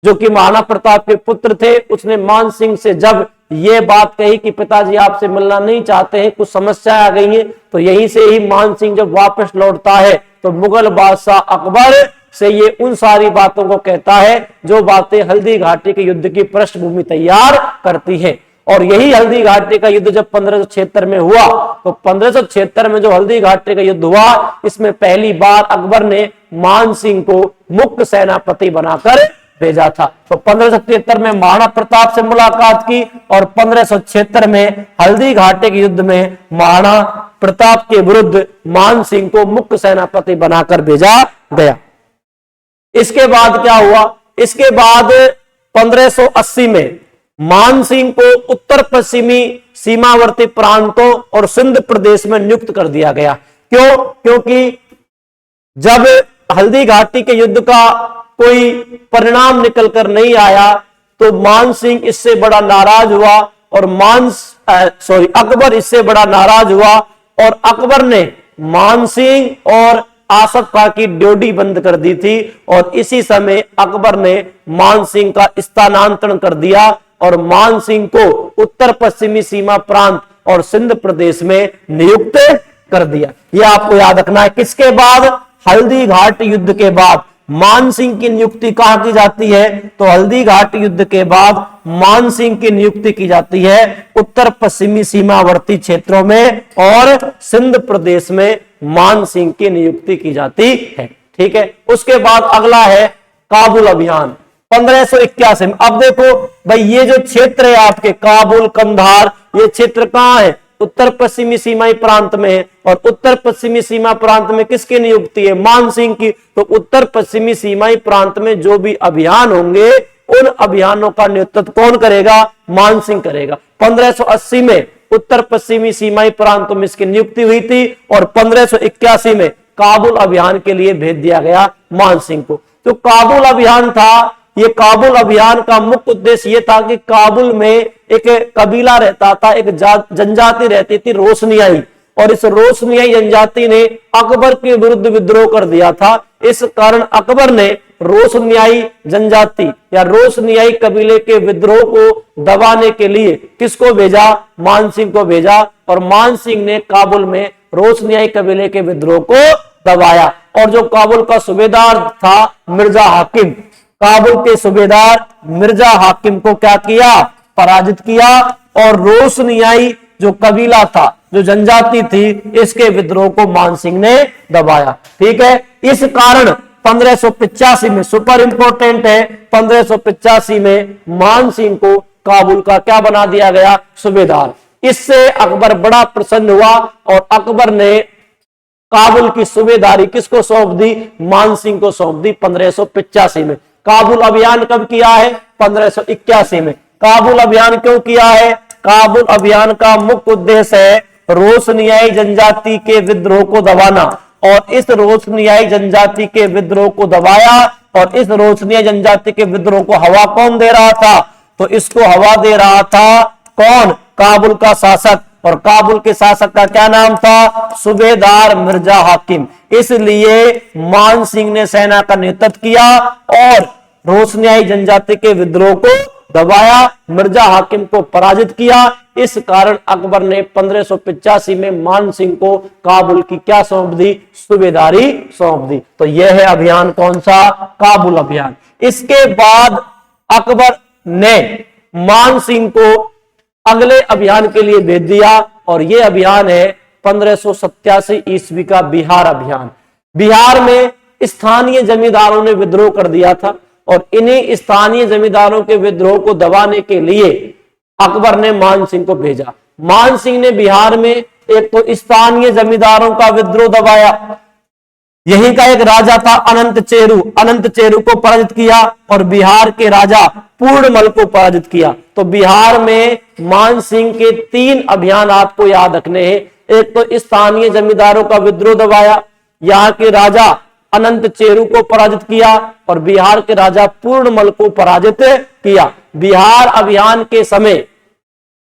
जो कि महाराणा प्रताप के पुत्र थे, उसने मान सिंह से जब ये बात कही कि पिताजी आपसे मिलना नहीं चाहते हैं, कुछ समस्या आ गई है, तो यहीं से ही मान सिंह जब वापस लौटता है तो मुगल बादशाह अकबर से ये उन सारी बातों को कहता है जो बातें हल्दी घाटी के युद्ध की पृष्ठभूमि तैयार करती हैं। और यही हल्दी घाटी का युद्ध जब 1576 में हुआ, तो 1576 में जो हल्दी घाटी का युद्ध हुआ, इसमें पहली बार अकबर ने मान सिंह को मुख्य सेनापति बनाकर भेजा था। तो 1573 में महाराणा प्रताप से मुलाकात की और 1576 में हल्दी घाटी के युद्ध में महाराणा प्रताप के विरुद्ध मान सिंह को मुख्य सेनापति बनाकर भेजा गया। इसके बाद क्या हुआ? इसके बाद 1580 में मान सिंह को उत्तर पश्चिमी सीमावर्ती प्रांतों और सिंध प्रदेश में नियुक्त कर दिया गया। क्यों? क्योंकि जब हल्दी घाटी के युद्ध का कोई परिणाम निकलकर नहीं आया तो मान सिंह इससे बड़ा नाराज हुआ और अकबर इससे बड़ा नाराज हुआ और अकबर ने मान सिंह और आसफ खां की ड्योढ़ी बंद कर दी थी। और इसी समय अकबर ने मान सिंह का स्थानांतरण कर दिया और मान सिंह को उत्तर पश्चिमी सीमा प्रांत और सिंध प्रदेश में नियुक्त कर दिया। यह आपको याद रखना है। किसके बाद? हल्दी घाट युद्ध के बाद मान सिंह की नियुक्ति कहां की जाती है? तो हल्दी घाट युद्ध के बाद मान सिंह की नियुक्ति की जाती है उत्तर पश्चिमी सीमावर्ती क्षेत्रों में और सिंध प्रदेश में मान सिंह की नियुक्ति की जाती है। ठीक है, उसके बाद अगला है काबुल अभियान 1581 में। अब देखो भाई, ये जो क्षेत्र है आपके काबुल कंधार, ये क्षेत्र कहां है? उत्तर पश्चिमी सीमाई प्रांत में है। और उत्तर पश्चिमी सीमा प्रांत में किसकी नियुक्ति है? मान सिंह की। तो उत्तर पश्चिमी सीमाई प्रांत में जो भी अभियान होंगे उन अभियानों का नेतृत्व कौन करेगा? मान सिंह करेगा। 1580 में उत्तर पश्चिमी सीमाई प्रांतों में इसकी नियुक्ति हुई थी और 1581 में काबुल अभियान के लिए भेज दिया गया मान सिंह को। तो काबुल अभियान था, ये काबुल अभियान का मुख्य उद्देश्य ये था कि काबुल में एक कबीला रहता था, एक जनजाति रहती थी रोशनियाई, और इस रोशनियाई जनजाति ने अकबर के विरुद्ध विद्रोह कर दिया था। इस कारण अकबर ने रोशनियाई जनजाति या रोशनियाई कबीले के विद्रोह को दबाने के लिए किसको भेजा? मान सिंह को भेजा, और मान सिंह ने काबुल में रोशनियाई कबीले के विद्रोह को दबाया। और जो काबुल का सूबेदार था मिर्जा हाकिम, काबुल के सूबेदार मिर्जा हाकिम को क्या किया? पराजित किया, और रोशनियाई जो कबीला था, जो जनजाति थी, इसके विद्रोह को मान सिंह ने दबाया। ठीक है, इस कारण 1585 में, सुपर इंपोर्टेंट है, 1585 में मान सिंह को काबुल का क्या बना दिया गया? सूबेदार। इससे अकबर बड़ा प्रसन्न हुआ और अकबर ने काबुल की सूबेदारी किसको सौंप दी? मान सिंह को सौंप दी 1585 में। काबुल अभियान कब किया है? 1581 में। काबुल अभियान क्यों किया है? काबुल अभियान का मुख्य उद्देश्य है रोशनियाई जनजाति के विद्रोह को दबाना, और इस रोशनियाई जनजाति के विद्रोह को दबाया, और इस रोशनियाई जनजाति के विद्रोह को हवा कौन दे रहा था? तो इसको हवा दे रहा था कौन? काबुल का शासक, और काबुल के शासक का क्या नाम था? सूबेदार मिर्जा हाकिम। इसलिए मान सिंह ने सेना का नेतृत्व किया और रोशनियाई जनजाति के विद्रोह को दबाया, मिर्जा हाकिम को पराजित किया। इस कारण अकबर ने 1585 में मान सिंह को काबुल की क्या सौंप दी? सूबेदारी सौंप दी। तो यह है अभियान कौन सा? काबुल अभियान। इसके बाद अकबर ने मान सिंह को अगले अभियान के लिए भेज दिया, और यह अभियान है 1587 ईस्वी का बिहार अभियान। बिहार में स्थानीय जमींदारों ने विद्रोह कर दिया था, और इन्हीं स्थानीय जमींदारों के विद्रोह को दबाने के लिए अकबर ने मान सिंह को भेजा। मान सिंह ने बिहार में एक तो स्थानीय जमींदारों का विद्रोह दबाया, यहीं का एक राजा था अनंत चेरू को पराजित किया, और बिहार के राजा पूर्णमल को पराजित किया। तो बिहार में मान सिंह के 3 अभियान आपको याद रखने हैं। एक तो स्थानीय जमींदारों का विद्रोह दबाया, यहाँ के राजा अनंत चेरू को पराजित किया, और बिहार के राजा पूर्णमल को पराजित किया। बिहार अभियान के समय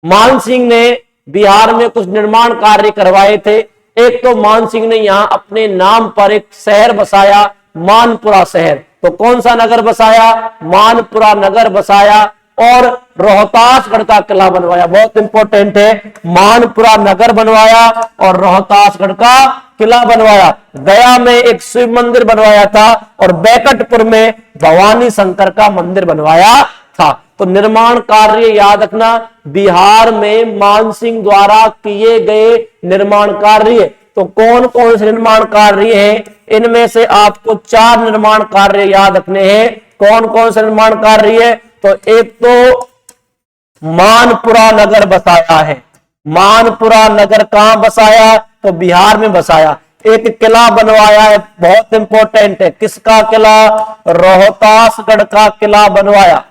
मान सिंह ने बिहार में कुछ निर्माण कार्य करवाए थे। एक तो मान सिंह ने यहां अपने नाम पर एक शहर बसाया, मानपुरा शहर। तो कौन सा नगर बसाया? मानपुरा नगर बसाया, और रोहतासगढ़ का किला बनवाया। बहुत इंपॉर्टेंट है, मानपुरा नगर बनवाया और रोहतासगढ़ का किला बनवाया। गया में एक शिव मंदिर बनवाया था, और बैकटपुर में भवानी शंकर का मंदिर बनवाया था। तो निर्माण कार्य याद रखना, बिहार में मान सिंह द्वारा किए गए निर्माण कार्य। तो कौन कौन से निर्माण कार्य हैं? इनमें से आपको 4 निर्माण कार्य याद रखने हैं। कौन कौन से निर्माण कार्य है? तो एक तो मानपुरा नगर बसाया है। मानपुरा नगर कहां बसाया? तो बिहार में बसाया। एक किला बनवाया है, बहुत इंपॉर्टेंट है। किसका किला? रोहतासगढ़ का किला बनवाया।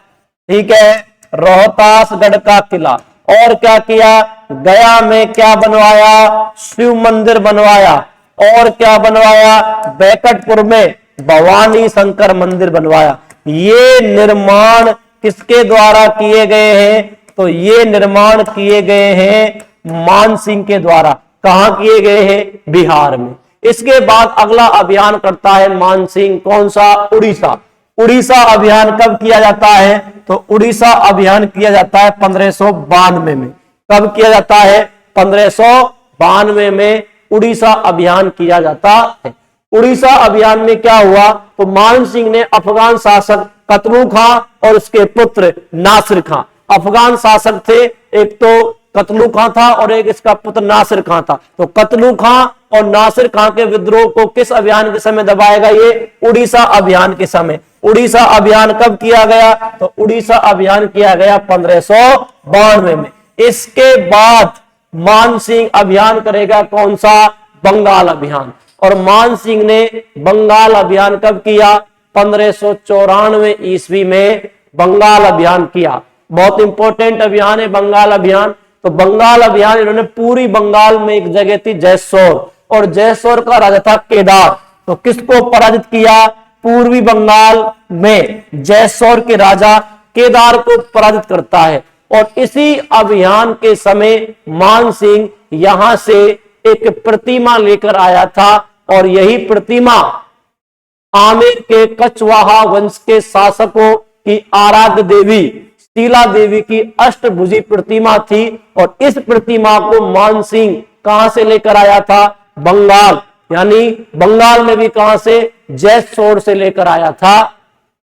ठीक है, रोहतासगढ़ का किला। और क्या किया? गया में क्या बनवाया? शिव मंदिर बनवाया। और क्या बनवाया? बैकटपुर में भवानी शंकर मंदिर बनवाया। ये निर्माण किसके द्वारा किए गए हैं? तो ये निर्माण किए गए हैं मान सिंह के द्वारा। कहां किए गए हैं? बिहार में। इसके बाद अगला अभियान करता है मान सिंह, कौन सा? उड़ीसा। उड़ीसा अभियान कब किया जाता है? तो उड़ीसा अभियान किया जाता है 1592 में। कब किया जाता है? 1592 में उड़ीसा अभियान किया जाता है। उड़ीसा अभियान में क्या हुआ? तो मान सिंह ने अफगान शासक कतलू खां और उसके पुत्र नासिर खां, अफगान शासक थे, एक तो कतलू खां था और एक इसका पुत्र नासिर खां था। तो कतलू खां और नासिर खां के विद्रोह को किस अभियान के समय दबाएगा? ये उड़ीसा अभियान के समय। उड़ीसा अभियान कब किया गया? तो उड़ीसा अभियान किया गया 1592 में। इसके बाद मान सिंह अभियान करेगा कौन सा? बंगाल अभियान। और मान सिंह ने बंगाल अभियान कब किया? 1594 ईस्वी में बंगाल अभियान किया। बहुत इंपॉर्टेंट अभियान है बंगाल अभियान। तो बंगाल अभियान इन्होंने पूरी बंगाल में एक जगह थी जैसोर, और जैसोर का राजा था केदार। तो किसको पराजित किया? पूर्वी बंगाल में जैसोर के राजा केदार को पराजित करता है। और इसी अभियान के समय मान सिंह यहां से एक प्रतिमा लेकर आया था, और यही प्रतिमा आमेर के कछवाहा वंश के शासकों की आराध्य देवी शीला देवी की अष्टभुजी प्रतिमा थी। और इस प्रतिमा को मान सिंह कहां से लेकर आया था? बंगाल, यानी बंगाल में भी कहां से? जैसोर से लेकर आया था।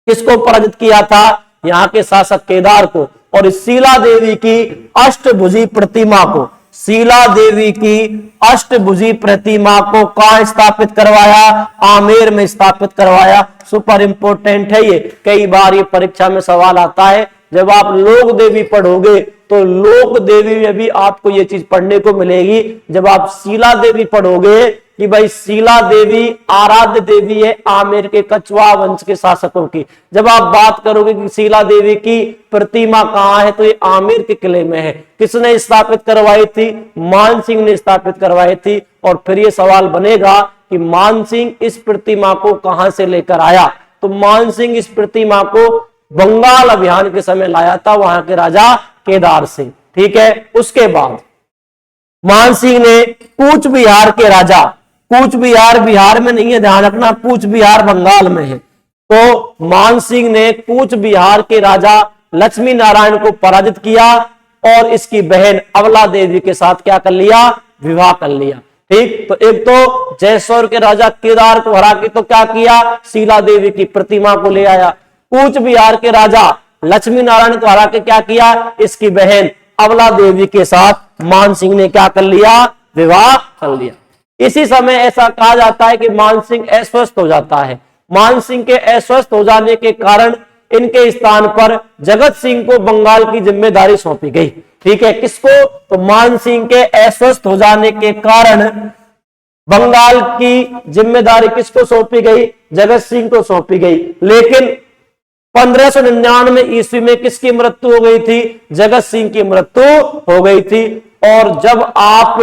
किसको पराजित किया था? यहाँ के शासक केदार को। और इस शीला देवी की अष्टभुजी प्रतिमा को, शीला देवी की अष्टभुजी प्रतिमा को कहां स्थापित करवाया? आमेर में स्थापित करवाया। सुपर इंपोर्टेंट है ये, कई बार ये परीक्षा में सवाल आता है। जब आप लोक देवी पढ़ोगे तो लोक देवी में भी आपको ये चीज पढ़ने को मिलेगी। जब आप शीला देवी पढ़ोगे कि भाई शीला देवी आराध्य देवी है आमेर के कछवाहा वंश के शासकों की, जब आप बात करोगे कि शीला देवी की प्रतिमा कहां है, तो ये आमेर के किले में है। किसने स्थापित करवाई थी? मान सिंह ने स्थापित करवाई थी। और फिर ये सवाल बनेगा कि मान सिंह इस प्रतिमा को कहां से लेकर आया? तो मान सिंह इस प्रतिमा को बंगाल अभियान के समय लाया था, वहां के राजा केदार सिंह। ठीक है। उसके बाद मान सिंह ने कूच बिहार के राजा, कूच बिहार बिहार में नहीं है, ध्यान रखना, कूच बिहार बंगाल में है। तो मान सिंह ने कूच बिहार के राजा लक्ष्मी नारायण को पराजित किया और इसकी बहन अबला देवी के साथ क्या कर लिया? विवाह कर लिया। ठीक। तो एक तो जैसोर के राजा केदार को हरा के तो क्या किया? शीला देवी की प्रतिमा को ले आया। कूच बिहार के राजा लक्ष्मी नारायण को हरा के क्या किया? इसकी बहन अबला देवी के साथ मान सिंह ने क्या कर लिया? विवाह कर लिया। इसी समय ऐसा कहा जाता है कि मान सिंह अस्वस्थ हो जाता है। मान सिंह के अस्वस्थ हो जाने के कारण इनके स्थान पर जगत सिंह को बंगाल की जिम्मेदारी सौंपी गई। ठीक है। किसको? तो मान सिंह के अस्वस्थ हो जाने के कारण बंगाल की जिम्मेदारी किसको सौंपी गई? जगत सिंह को सौंपी गई। लेकिन 1599 ईस्वी में किसकी मृत्यु हो गई थी? जगत सिंह की मृत्यु हो गई थी। और जब आप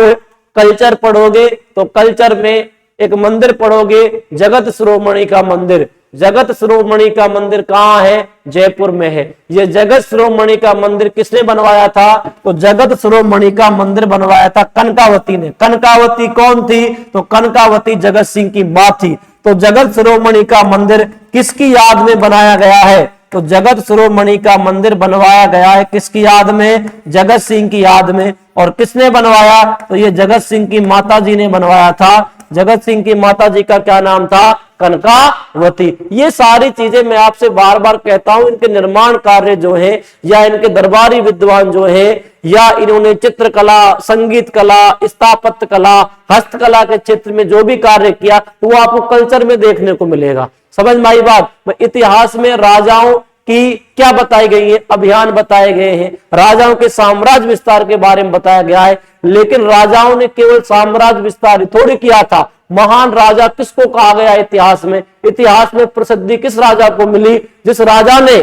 कल्चर पढ़ोगे तो कल्चर में एक मंदिर पढ़ोगे, जगत शिरोमणि का मंदिर। जगत शिरोमणि का मंदिर कहाँ है? जयपुर में है। ये जगत शिरोमणि का मंदिर किसने बनवाया था? तो जगत शिरोमणि का मंदिर बनवाया था कनकावती ने। कनकावती कौन थी? तो कनकावती जगत सिंह की मां थी। तो जगत शिरोमणि का मंदिर किसकी याद में बनाया गया है? तो जगत शिरोमणि का मंदिर बनवाया गया है किसकी याद में? जगत सिंह की याद में। और किसने बनवाया? तो ये जगत सिंह की माता जी ने बनवाया था। जगत सिंह की माता जी का क्या नाम था? कनकावती। ये सारी चीजें मैं आपसे बार बार कहता हूं, इनके निर्माण कार्य जो है या इनके दरबारी विद्वान जो है या इन्होंने चित्रकला, संगीत कला, स्थापत्य कला, हस्तकला के क्षेत्र में जो भी कार्य किया तो वो आपको कल्चर में देखने को मिलेगा। समझ में आई बात? इतिहास में राजाओं की क्या बताई गई है? अभियान बताए गए हैं, राजाओं के साम्राज्य विस्तार के बारे में बताया गया है। लेकिन राजाओं ने केवल साम्राज्य विस्तार थोड़ी किया था। महान राजा किसको कहा गया इतिहास में? इतिहास में प्रसिद्धि किस राजा को मिली? जिस राजा ने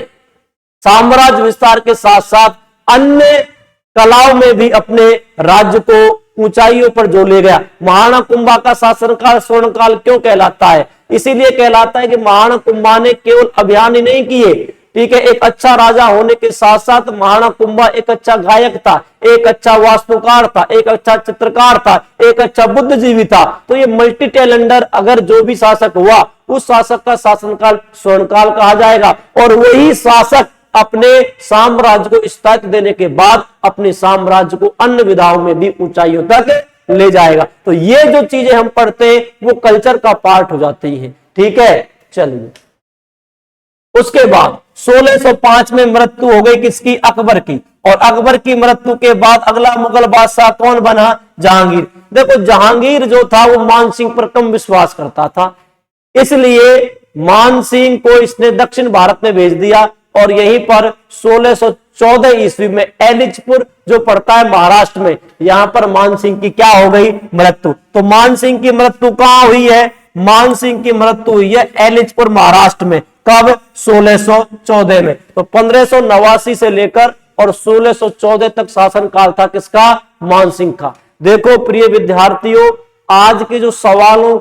साम्राज्य विस्तार के साथ साथ अन्य कलाओं में भी अपने राज्य को ऊंचाइयों पर जो ले गया। महाराणा कुंभा का शासनकाल स्वर्णकाल क्यों कहलाता है? इसीलिए कहलाता है कि महाराणा कुंभा ने केवल अभियान ही नहीं किए, ठीक है, एक अच्छा राजा होने के साथ साथ महाराणा कुंभा एक अच्छा गायक था, एक अच्छा वास्तुकार था, एक अच्छा चित्रकार था, एक अच्छा बुद्धिजीवी था। तो ये मल्टी टैलेंटर अगर जो भी शासक हुआ उस शासक का शासनकाल स्वर्णकाल कहा जाएगा। और वही शासक अपने साम्राज्य को स्थायित्व देने के बाद अपने साम्राज्य को अन्य विधाओं में भी ऊंचाइयों तक ले जाएगा। तो ये जो चीजें हम पढ़ते हैं वो कल्चर का पार्ट हो जाती है। ठीक है। चलिए, उसके बाद 1605 में मृत्यु हो गई किसकी? अकबर की। और अकबर की मृत्यु के बाद अगला मुगल बादशाह कौन बना? जहांगीर। देखो जहांगीर जो था वो मान सिंह पर कम विश्वास करता था, इसलिए मान सिंह को इसने दक्षिण भारत में भेज दिया। और यहीं पर 1614 ईस्वी में एलिचपुर जो पड़ता है महाराष्ट्र में, यहां पर मान सिंह की क्या हो गई? मृत्यु। तो मान सिंह की मृत्यु कहां हुई है? मान सिंह की मृत्यु हुई है एलिचपुर महाराष्ट्र में। कब? 1614 में। तो 1589 से लेकर और 1614 तक शासनकाल था किसका? मानसिंह का। देखो प्रिय विद्यार्थियों, आज के जो सवालों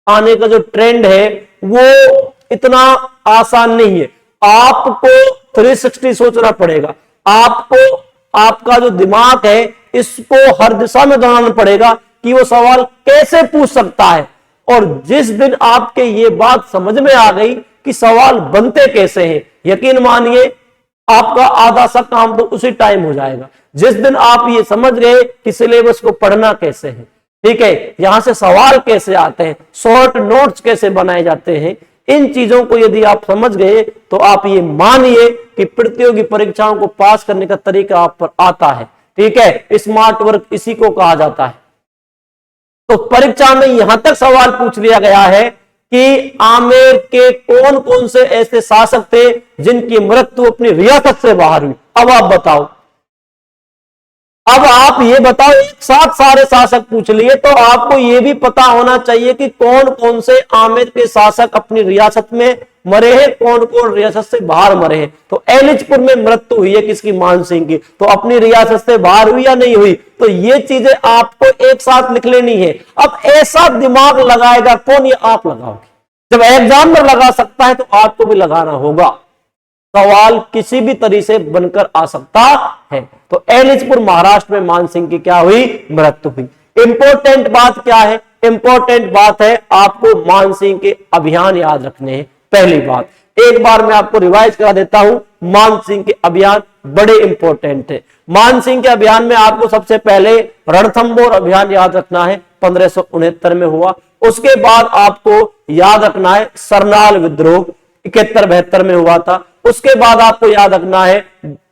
आने का जो ट्रेंड है वो इतना आसान नहीं है। आपको 360 सोचना पड़ेगा, आपको आपका जो दिमाग है इसको हर दिशा में दौड़ाना पड़ेगा कि वो सवाल कैसे पूछ सकता है। और जिस दिन आपके ये बात समझ में आ गई कि सवाल बनते कैसे हैं, यकीन मानिए आपका आधा सा काम तो उसी टाइम हो जाएगा। जिस दिन आप ये समझ गए कि सिलेबस को पढ़ना कैसे है, ठीक है, यहां से सवाल कैसे आते हैं, शॉर्ट नोट्स कैसे बनाए जाते हैं, इन चीजों को यदि आप समझ गए तो आप ये मानिए कि प्रतियोगी परीक्षाओं को पास करने का तरीका आप पर आता है। ठीक है, स्मार्ट वर्क इसी को कहा जाता है। तो परीक्षा में यहां तक सवाल पूछ लिया गया है कि आमेर के कौन कौन से ऐसे शासक थे जिनकी मृत्यु अपनी रियासत से बाहर हुई। अब आप बताओ, अब आप ये बताओ, एक साथ सारे शासक पूछ लिए तो आपको ये भी पता होना चाहिए कि कौन कौन से आमेर के शासक अपनी रियासत में मरे हैं, कौन कौन रियासत से बाहर मरे हैं। तो एलिचपुर में मृत्यु हुई है किसकी? मानसिंह की। तो अपनी रियासत से बाहर हुई या नहीं हुई? तो ये चीजें आपको एक साथ लिख लेनी है। अब ऐसा दिमाग लगाएगा कौन? ये आप लगाओगे। जब एग्जाम में लगा सकता है तो आपको भी लगाना होगा। सवाल किसी भी तरीके से बनकर आ सकता है। तो एलिचपुर महाराष्ट्र में मानसिंह की क्या हुई? मृत्यु हुई। इंपॉर्टेंट बात क्या है? इंपॉर्टेंट बात है आपको मानसिंह के अभियान याद रखने हैं। पहली बात, एक बार मैं आपको रिवाइज करा देता हूं, मानसिंह के अभियान बड़े इंपॉर्टेंट है। मानसिंह के अभियान में आपको सबसे पहले रणथंबोर अभियान याद रखना है, 1569 में हुआ। उसके बाद आपको याद रखना है सरनाल विद्रोह 71-72 में हुआ था। उसके बाद आपको याद रखना है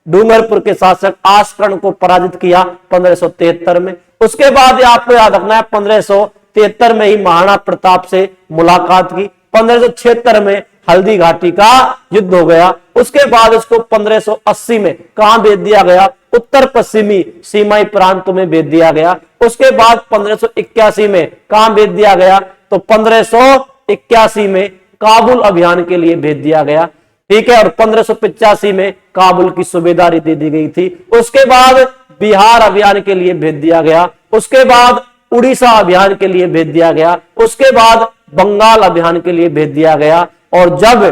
डूंगरपुर के शासक आशकर्ण को पराजित किया 1573 में। उसके बाद आपको याद रखना है 1573 में ही महाराणा प्रताप से मुलाकात की। 1576 में हल्दी घाटी का युद्ध हो गया। उसके बाद इसको 1580 में कहां भेज दिया गया? उत्तर पश्चिमी सीमाई प्रांतों में भेज दिया गया। उसके बाद 1581 में कहां भेज दिया गया? तो 1581 में काबुल अभियान के लिए भेज दिया गया। ठीक है, और 1585 में काबुल की सूबेदारी दे दी गई थी। उसके बाद बिहार अभियान के लिए भेज दिया गया। उसके बाद उड़ीसा अभियान के लिए भेज दिया गया। उसके बाद बंगाल अभियान के लिए भेज दिया गया। और जब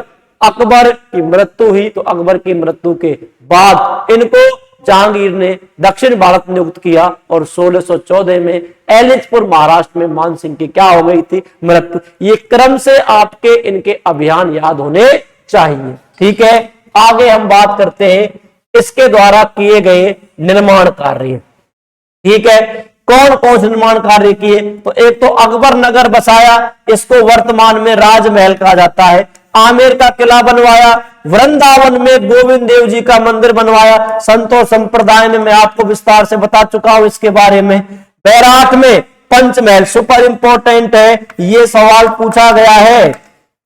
अकबर की मृत्यु हुई तो अकबर की मृत्यु के बाद इनको जहांगीर ने दक्षिण भारत नियुक्त किया और 1614 में एलिचपुर महाराष्ट्र में मानसिंह की क्या हो गई थी? मृत्यु। ये क्रम से आपके इनके अभियान याद होने चाहिए। ठीक है, आगे हम बात करते हैं इसके द्वारा किए गए निर्माण कार्य। ठीक है, कौन कौन से निर्माण कार्य किए? तो एक तो अकबर नगर बसाया, इसको वर्तमान में राजमहल कहा जाता है। आमेर का किला बनवाया। वृंदावन में गोविंद देव जी का मंदिर बनवाया। संतोष संप्रदाय में मैं आपको विस्तार से बता चुका हूं इसके बारे में। बैराट में पंचमहल, सुपर इंपोर्टेंट है, ये सवाल पूछा गया है।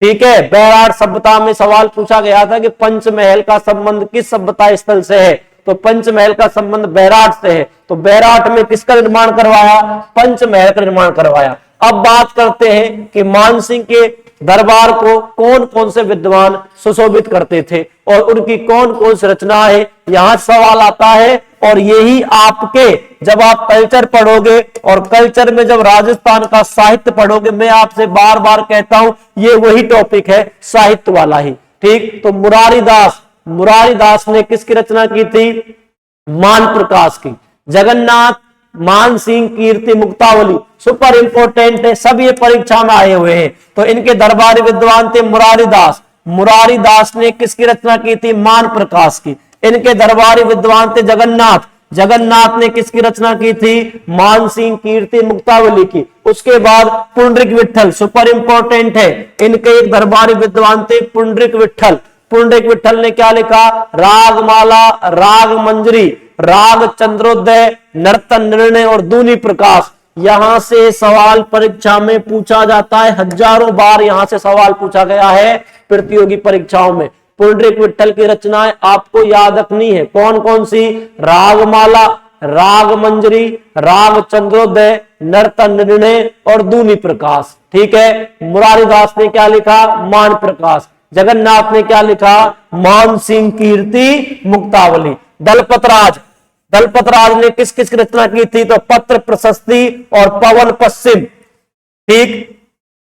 ठीक है, बैराट सभ्यता में सवाल पूछा गया था कि पंचमहल का संबंध किस सभ्यता स्थल से है? तो पंचमहल का संबंध बैराट से है। तो बैराट में किसका निर्माण करवाया? पंचमहल का निर्माण करवाया। अब बात करते हैं कि मानसिंह के दरबार को कौन कौन से विद्वान सुशोभित करते थे और उनकी कौन कौन सी रचना है, यहां सवाल आता है। और यही आपके जब आप कल्चर पढ़ोगे और कल्चर में जब राजस्थान का साहित्य पढ़ोगे, मैं आपसे बार बार कहता हूं ये वही टॉपिक है, साहित्य वाला ही। ठीक, तो मुरारी दास ने किसकी रचना की थी? मान प्रकाश की। जगन्नाथ मानसिंह कीर्ति मुक्तावली, सुपर इंपोर्टेंट है, सब ये परीक्षा में आए हुए हैं। तो इनके दरबारी विद्वान थे मुरारी दास ने किसकी रचना की थी? मान प्रकाश की। इनके दरबारी विद्वान थे जगन्नाथ ने किसकी रचना की थी? मानसिंह कीर्ति मुक्तावली की। उसके बाद पुंडरीक विठल, सुपर इंपोर्टेंट है, इनके एक दरबारी विद्वान थे पुंडरीक विठल ने क्या लिखा? रागमाला, राग मंजरी, राग चंद्रोदय, नर्तन निर्णय और दूनी प्रकाश। यहां से सवाल परीक्षा में पूछा जाता है, हजारों बार यहां से सवाल पूछा गया है प्रतियोगी परीक्षाओं में। पुंडरीक विठल की रचनाएं आपको याद रखनी है। कौन कौन सी? रागमाला, राग मंजरी, राग चंद्रोदय, नर्तन निर्णय और दूनी प्रकाश। ठीक है, मुरारी दास ने क्या लिखा? मान प्रकाश। जगन्नाथ ने क्या लिखा? मान सिंह कीर्ति मुक्तावली। दलपत राज ने किस किस की रचना की थी? तो पत्र प्रशस्ति और पवन पश्चिम। ठीक,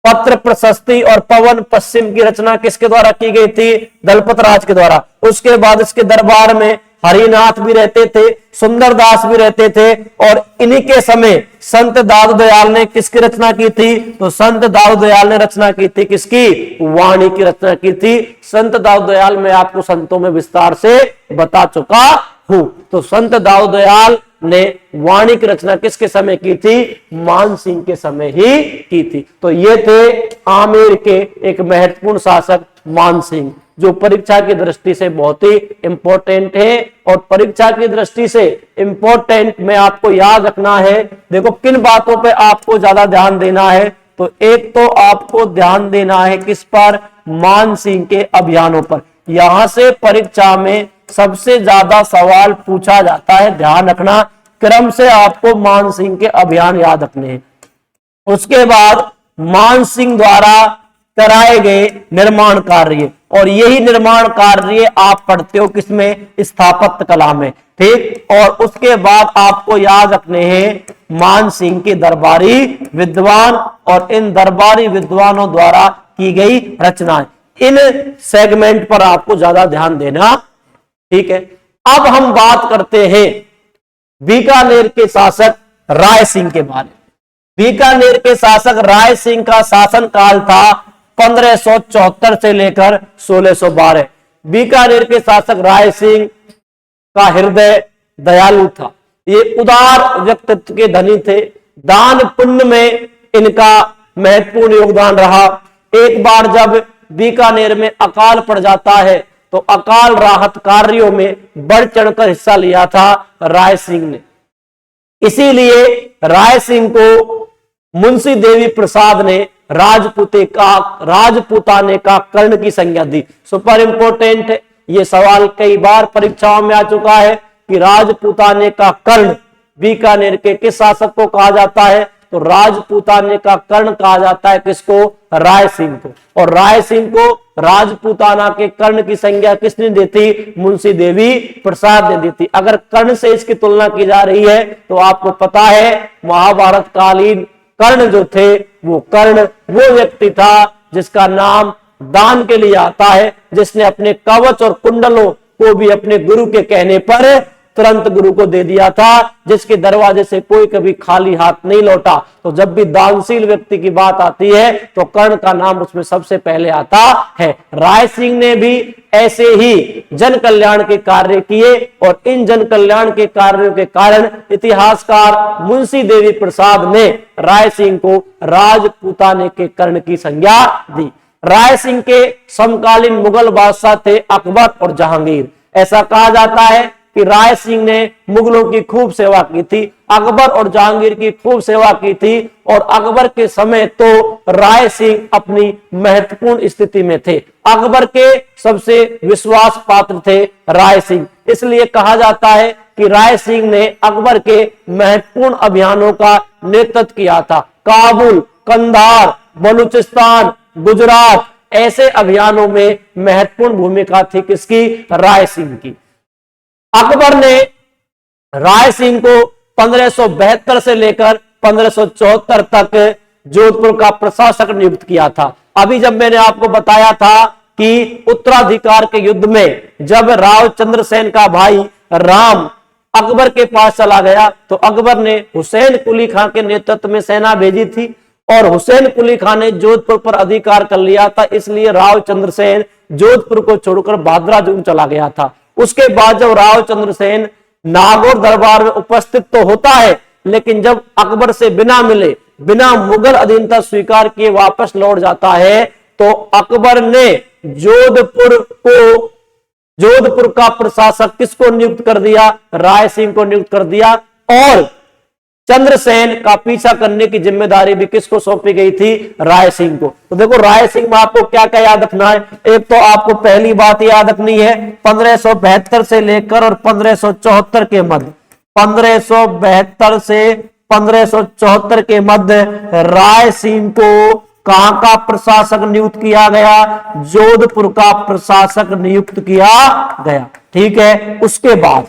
पत्र प्रशस्ति और पवन पश्चिम की रचना किसके द्वारा की गई थी? दलपत राज के द्वारा। उसके बाद इसके दरबार में हरिनाथ भी रहते थे, सुंदरदास भी रहते थे, और इन्हीं के समय संत दाऊ दयाल ने किसकी रचना की थी? तो संत दाऊ दयाल ने रचना की थी किसकी? वाणी की रचना की थी। संत दाऊ दयाल मैं आपको संतों में विस्तार से बता चुका हूं। तो संत दाऊ दयाल ने वाणी की रचना किसके समय की थी? मान सिंह के समय ही की थी। तो ये थे आमेर के एक महत्वपूर्ण शासक मान सिंह, जो परीक्षा की दृष्टि से बहुत ही इंपॉर्टेंट है। और परीक्षा की दृष्टि से इंपॉर्टेंट में आपको याद रखना है, देखो किन बातों पे आपको ज्यादा ध्यान देना है। तो एक तो आपको ध्यान देना है किस पर? मान सिंह के अभियानों पर। यहां से परीक्षा में सबसे ज्यादा सवाल पूछा जाता है, ध्यान रखना। क्रम से आपको मान सिंह के अभियान याद रखने हैं। उसके बाद मान सिंह द्वारा कराए गए निर्माण कार्य, और यही निर्माण कार्य आप पढ़ते हो किसमें? स्थापत्य कला में। ठीक, और उसके बाद आपको याद रखने हैं मान सिंह के दरबारी विद्वान और इन दरबारी विद्वानों द्वारा की गई रचनाएं। इन सेगमेंट पर आपको ज्यादा ध्यान देना। ठीक है, अब हम बात करते हैं बीकानेर के शासक राय सिंह के बारे में। बीकानेर के शासक राय सिंह का शासन काल था 1574 से लेकर 1612। बीकानेर के शासक राय सिंह का हृदय दयालु था। ये उदार व्यक्तित्व के धनी थे। दान पुण्य में इनका महत्वपूर्ण योगदान रहा। एक बार जब बीकानेर में अकाल पड़ जाता है तो अकाल राहत कार्यों में बढ़ चढ़कर हिस्सा लिया था राय सिंह ने। इसीलिए राय सिंह को मुंशी देवी प्रसाद ने राजपूताने का कर्ण की संज्ञा दी। सुपर इंपोर्टेंट है, ये सवाल कई बार परीक्षाओं में आ चुका है कि राजपूताने का कर्ण बीकानेर के किस शासक को कहा जाता है? तो राजपूताने का कर्ण कहा जाता है किसको? राय सिंह को। और राय सिंह को राजपूताना के कर्ण की संज्ञा किसने दी थी? मुंशी देवी प्रसाद ने दी थी। अगर कर्ण से इसकी तुलना की जा रही है तो आपको पता है महाभारत कालीन कर्ण जो थे वो व्यक्ति था जिसका नाम दान के लिए आता है, जिसने अपने कवच और कुंडलों को भी अपने गुरु के कहने पर तुरंत गुरु को दे दिया था, जिसके दरवाजे से कोई कभी खाली हाथ नहीं लौटा। तो जब भी दानशील व्यक्ति की बात आती है तो कर्ण का नाम उसमें सबसे पहले आता है। राय सिंह ने भी ऐसे ही जन कल्याण के कार्य किए और इन जन कल्याण के कार्यों के कारण इतिहासकार मुंशी देवी प्रसाद ने राय सिंह को राजपूताने के कर्ण की संज्ञा दी। राय सिंह के समकालीन मुगल बादशाह थे अकबर और जहांगीर। ऐसा कहा जाता है कि राय सिंह ने मुगलों की खूब सेवा की थी, अकबर और जहांगीर की खूब सेवा की थी, और अकबर के समय तो राय सिंह अपनी महत्वपूर्ण स्थिति में थे। अकबर के सबसे विश्वास पात्र थे राय सिंह। इसलिए कहा जाता है कि राय सिंह ने अकबर के महत्वपूर्ण अभियानों का नेतृत्व किया था। काबुल, कंधार, बलूचिस्तान, गुजरात, ऐसे अभियानों में महत्वपूर्ण भूमिका थी किसकी? राय सिंह की। अकबर ने राय सिंह को 1572 से लेकर 1574 तक जोधपुर का प्रशासक नियुक्त किया था। अभी जब मैंने आपको बताया था कि उत्तराधिकार के युद्ध में जब राव चंद्रसेन का भाई राम अकबर के पास चला गया तो अकबर ने हुसैन कुली खां के नेतृत्व में सेना भेजी थी, और हुसैन कुली खां ने जोधपुर पर अधिकार कर लिया था। इसलिए राव चंद्रसेन जोधपुर को छोड़कर भादरा-जून चला गया था। उसके बाद जब राव चंद्रसेन नागौर दरबार में उपस्थित तो होता है, लेकिन जब अकबर से बिना मिले, बिना मुगल अधीनता स्वीकार किए वापस लौट जाता है, तो अकबर ने जोधपुर का प्रशासक किसको नियुक्त कर दिया? राय सिंह को नियुक्त कर दिया, और चंद्रसेन का पीछा करने की जिम्मेदारी भी किसको सौंपी गई थी? राय सिंह को। तो देखो राय सिंह में आपको क्या क्या याद रखना है। एक तो आपको पहली बात याद रखनी है 1572 से लेकर और 1574 के मध्य, 1572 से 1574 के मध्य राय सिंह को कहां का प्रशासक नियुक्त किया गया? जोधपुर का प्रशासक नियुक्त किया गया। ठीक है, उसके बाद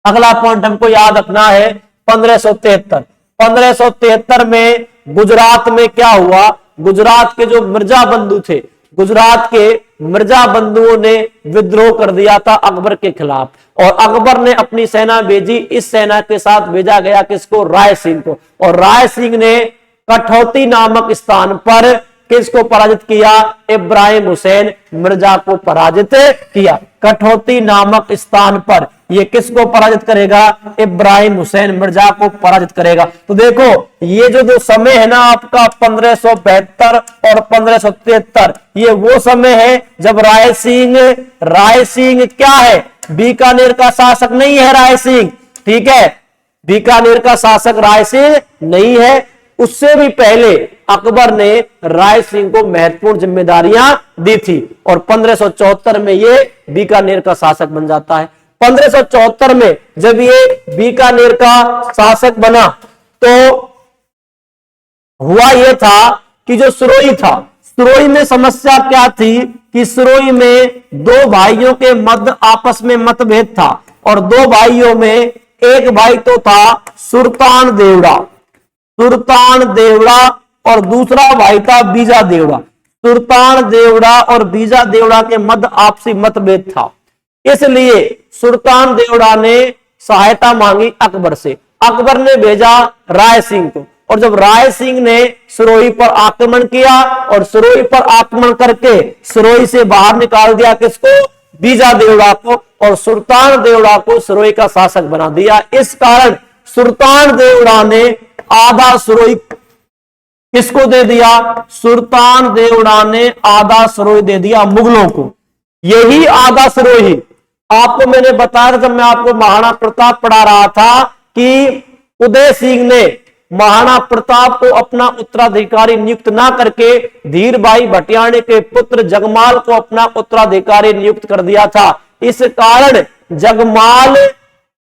अगला पॉइंट हमको याद रखना है 1573। 1573 में गुजरात में क्या हुआ? गुजरात के जो मिर्जा बंधु थे, गुजरात के मिर्जा बंधुओं ने विद्रोह कर दिया था अकबर के खिलाफ, और अकबर ने अपनी सेना भेजी। इस सेना के साथ भेजा गया किसको? राय सिंह को। और राय सिंह ने कठौती नामक स्थान पर किसको पराजित किया? इब्राहिम हुसैन मिर्जा को पराजित किया। कठौती नामक स्थान पर ये किसको पराजित करेगा? इब्राहिम हुसैन मिर्जा को पराजित करेगा। तो देखो ये जो समय है ना आपका 1572 और 1573, ये वो समय है जब राय सिंह क्या है? बीकानेर का शासक नहीं है राय सिंह। ठीक है, बीकानेर का शासक राय सिंह नहीं है। उससे भी पहले अकबर ने राय सिंह को महत्वपूर्ण जिम्मेदारियां दी थी, और 1574 में ये बीकानेर का शासक बन जाता है। 1574 में जब ये बीकानेर का शासक बना तो हुआ यह था कि जो सिरोही था, सिरोही में समस्या क्या थी कि सिरोही में दो भाइयों के मध्य आपस में मतभेद था, और दो भाइयों में एक भाई तो था सुल्तान देवड़ा और दूसरा भाई था बीजा देवड़ा। सुल्तान देवड़ा और बीजा देवड़ा के मध्य आपसी मतभेद था, इसलिए सुल्तान देवड़ा ने सहायता मांगी अकबर से। अकबर ने भेजा राय सिंह को, और जब राय सिंह ने सिरोही पर आक्रमण किया और सिरोही पर आक्रमण करके सिरोही से बाहर निकाल दिया किसको? बीजा देवड़ा को, और सुल्तान देवड़ा को सिरोही का शासक बना दिया। इस कारण सुल्तान देवड़ा ने आधा सिरोही किसको दे दिया? सुल्तान देवड़ा ने आधा सिरोही दे दिया मुगलों को। यही आधा सिरोही आपको मैंने बताया जब मैं आपको महाराणा प्रताप पढ़ा रहा था कि उदय सिंह ने महाराणा प्रताप को अपना उत्तराधिकारी नियुक्त ना करके धीर भाई भटियाणी के पुत्र जगमाल को अपना उत्तराधिकारी नियुक्त कर दिया था। इस कारण जगमाल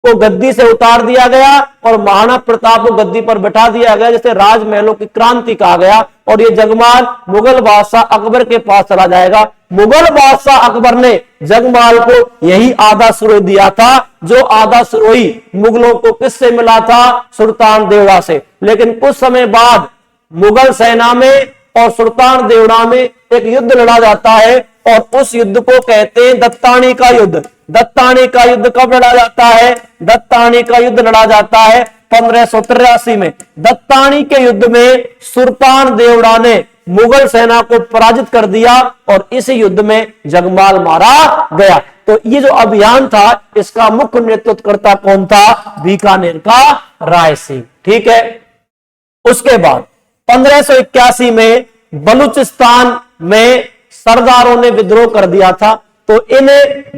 को गद्दी से उतार दिया गया और महाराणा प्रताप को गद्दी पर बैठा दिया गया, जैसे राजमहलों की क्रांति कहा गया। और ये जगमाल मुगल बादशाह अकबर के पास चला जाएगा। मुगल बादशाह अकबर ने जगमाल को यही आधा सिरोही दिया था, जो आधा सिरोही मुगलों को किससे मिला था? सुल्तान देवड़ा से। लेकिन कुछ समय बाद मुगल सेना में और सुल्तान देवड़ा में एक युद्ध लड़ा जाता है, और उस युद्ध को कहते हैं दत्तानी का युद्ध। दत्तानी का युद्ध कब लड़ा जाता है? दत्तानी का युद्ध लड़ा जाता है 1583 में। दत्तानी के युद्ध में सुल्तान देवड़ा ने मुगल सेना को पराजित कर दिया, और इस युद्ध में जगमाल मारा गया। तो ये जो अभियान था इसका मुख्य नेतृत्वकर्ता कौन था? बीकानेर का राय सिंह। ठीक है, उसके बाद 1581 में बलूचिस्तान में सरदारों ने विद्रोह कर दिया था। तो इन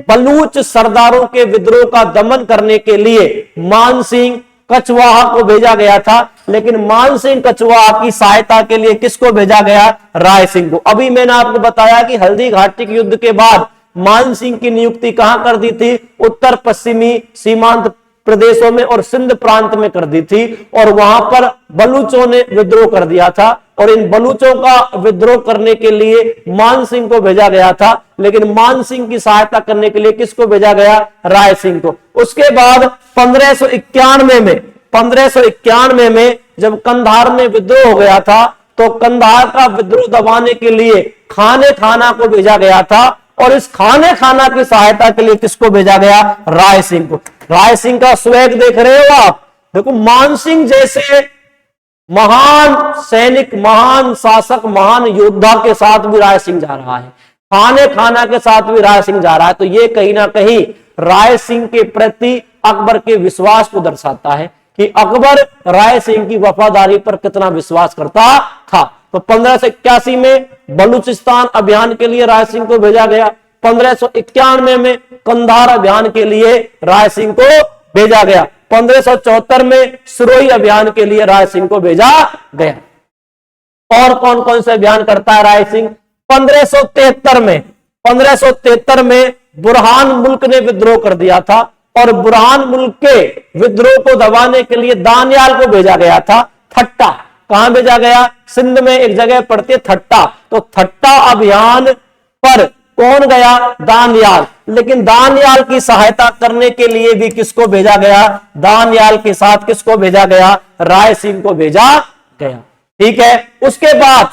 बलूच सरदारों के विद्रोह का दमन करने के लिए मान सिंह कछवाहा को भेजा गया था, लेकिन मान सिंह कछवाहा की सहायता के लिए किसको भेजा गया? राय सिंह को। अभी मैंने आपको बताया कि हल्दी घाटी के युद्ध के बाद मान सिंह की नियुक्ति कहां कर दी थी? उत्तर पश्चिमी सीमांत प्रदेशों में और सिंध प्रांत में कर दी थी, और वहां पर बलूचों ने विद्रोह कर दिया था, और इन बलूचों का विद्रोह करने के लिए मान सिंह को भेजा गया था। लेकिन मान सिंह की सहायता करने के लिए किसको भेजा गया? राय सिंह को। उसके बाद 1591 में जब कंधार में विद्रोह हो गया था, तो कंधार का विद्रोह दबाने के लिए खाने खाना को भेजा गया था, और इस खाने खाना की सहायता के लिए किसको भेजा गया? राय सिंह को। राय सिंह का स्वैग देख रहे हो आप? देखो, मान सिंह जैसे महान सैनिक, महान शासक, महान योद्धा के साथ भी राय सिंह जा रहा है, खाने खाना के साथ भी राय सिंह जा रहा है। तो ये कहीं ना कहीं राय सिंह के प्रति अकबर के विश्वास को दर्शाता है कि अकबर राय सिंह की वफादारी पर कितना विश्वास करता था। तो 1581 में बलूचिस्तान अभियान के लिए राय सिंह को भेजा गया। 1591 में कंधार अभियान के लिए राय सिंह को भेजा गया। 1574 में सिरोही अभियान के लिए राय सिंह को भेजा गया। और कौन कौन से अभियान करता है राय सिंह? 1573 में बुरहान मुल्क ने विद्रोह कर दिया था, और बुरहान मुल्क के विद्रोह को दबाने के लिए दानियाल को भेजा गया था। कहां भेजा गया? सिंध में एक जगह पड़ती है ठट्टा, तो ठट्टा अभियान पर कौन गया? दानियाल। लेकिन दानियाल की सहायता करने के लिए भी किसको भेजा गया? दानियाल के साथ किसको भेजा गया? राय सिंह को भेजा गया। ठीक है। उसके बाद